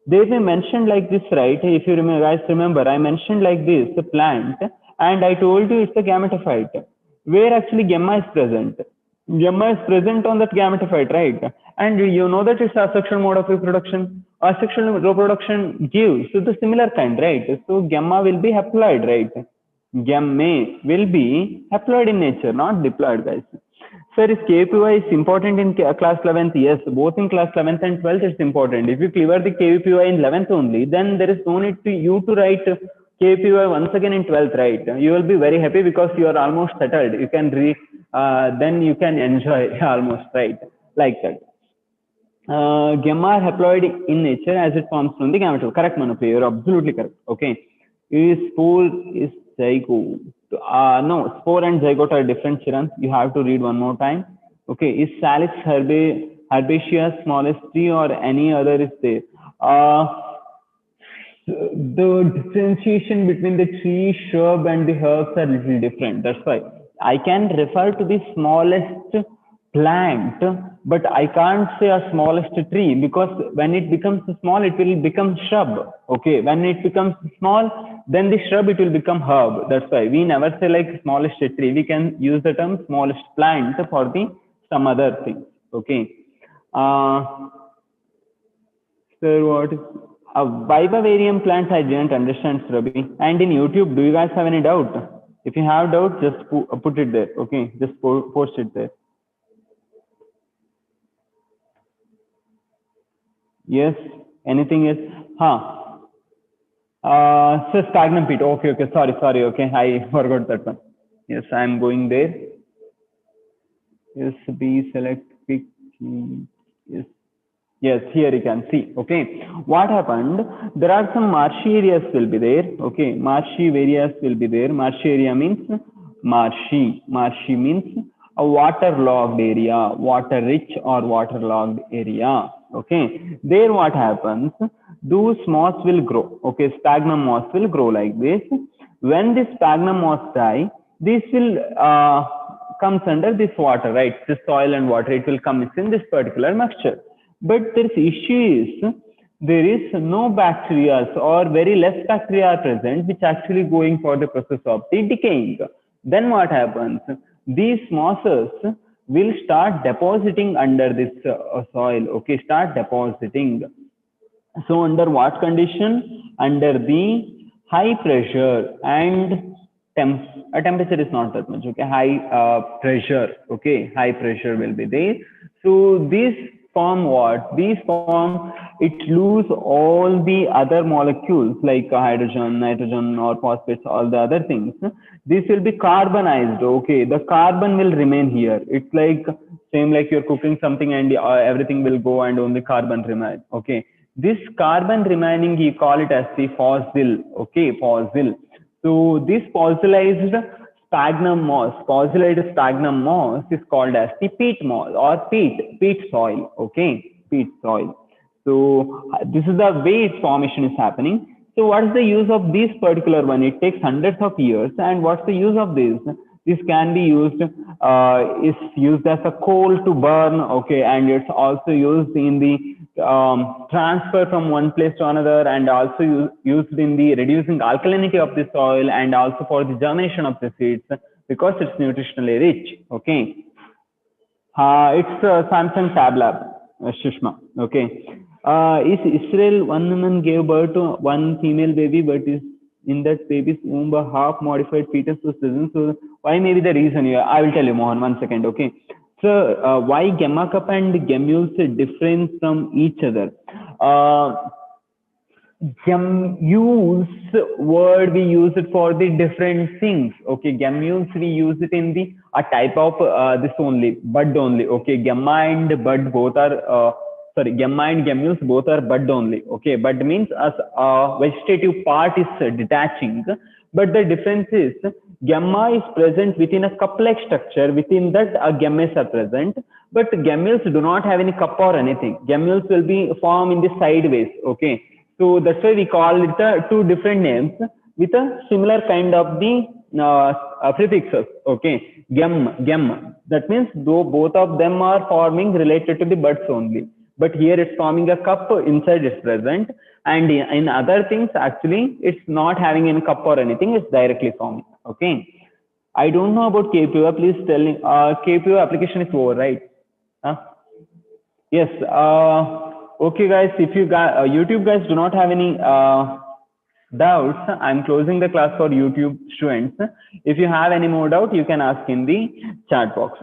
They may mention like this, right? If you guys remember, I mentioned like this, the plant, and I told you it's a gametophyte, where actually gamma is present. Gamma is present on that gametophyte, right? And you know that it's asexual mode of reproduction. Asexual reproduction gives the similar kind, right? So gamma will be haploid, right? Gamme will be haploid in nature, not diploid, guys. Sir, is KPY is important in class 11th? Yes, both in class 11th and 12th it's important. If you clear the KPY in 11th only, then there is no need to you to write KPY once again in 12th, right? You will be very happy because you are almost settled. You can then you can enjoy almost, right? Like that. Gamma are haploid in nature as it forms from the gametophyte. Correct, Manupriya. You're absolutely correct. Okay. Is spore is zygote? No, spore and zygote are different, Chiran. You have to read one more time. Okay. Is Salix herbaceous smallest tree or any other is there? The differentiation between the tree, shrub, and the herbs are little different. That's why I can refer to the smallest plant, but I can't say a smallest tree because when it becomes small, it will become shrub. Okay, when it becomes small, then the shrub it will become herb. That's why we never say like smallest tree. We can use the term smallest plant for the some other things. Okay. So what is Vivarium plants? I didn't understand, Rabi. And in YouTube, do you guys have any doubt? If you have doubt, just put it there. Okay, just post it there. Yes. Anything else? So stagnum peat. Okay, okay. Sorry. Okay, I forgot that one. Yes, I am going there. Yes, B select pick. Yes. Yes, here you can see. Okay, what happened? There are some marshy areas will be there. Okay, marshy areas will be there. Marshy area means marshy. Marshy means a waterlogged area, water rich or waterlogged area. Okay, there what happens? Those moss will grow. Okay, sphagnum moss will grow like this. When this sphagnum moss die, this will comes under this water, right? This soil and water, it will come in this particular mixture. But this issue is there is no bacteria or very less bacteria are present which actually going for the process of the decaying. Then what happens? These mosses will start depositing under this soil. Okay, start depositing. So under what condition? Under the high pressure and temperature is not that much. Okay, high pressure. Okay, high pressure will be there. So this form what? These form it lose all the other molecules like hydrogen, nitrogen, or phosphates, all the other things. This will be carbonized. Okay, the carbon will remain here. It's like same like you're cooking something and everything will go and only carbon remain. Okay, this carbon remaining you call it as the fossil. Okay, fossil. So this fossilized sphagnum moss, fossilized sphagnum moss is called as the peat moss or peat soil. Okay, peat soil. So this is the way its formation is happening. So what is the use of this particular one? It takes hundreds of years. And what's the use of this? This can be used, is used as a coal to burn. Okay, and it's also used in the transfer from one place to another, and also used in the reducing alkalinity of the soil, and also for the germination of the seeds because it's nutritionally rich. Okay, it's Samsung Tab Lab, Shushma. Okay, is Israel one woman gave birth to one female baby, but is in that baby's womb a half modified fetus was present? So why may be the reason here? I will tell you, Mohan, 1 second. Okay. So why gamma cup and gemmules different from each other? Gemmules word we use it for the different things. Okay, gemmules we use it in the a type of this only bud only. Okay, gamma and bud both are gamma and gemmules both are bud only. Okay, bud means as a vegetative part is detaching, but the difference is gamma is present within a cup-like structure. Within that, gammas are present, but gemmules do not have any cup or anything. Gemmules will be formed in the sideways. Okay, so that's why we call it two different names with a similar kind of the prefixes. Okay, gem. That means though both of them are forming related to the buds only, but here it's forming a cup inside is present, and in other things actually it's not having any cup or anything, it's directly forming. Okay, I don't know about KPO. Please tell me. KPO application is over, right? Yes. Okay, guys. If you guys, YouTube guys do not have any doubts, I'm closing the class for YouTube students. If you have any more doubt, you can ask in the chat box.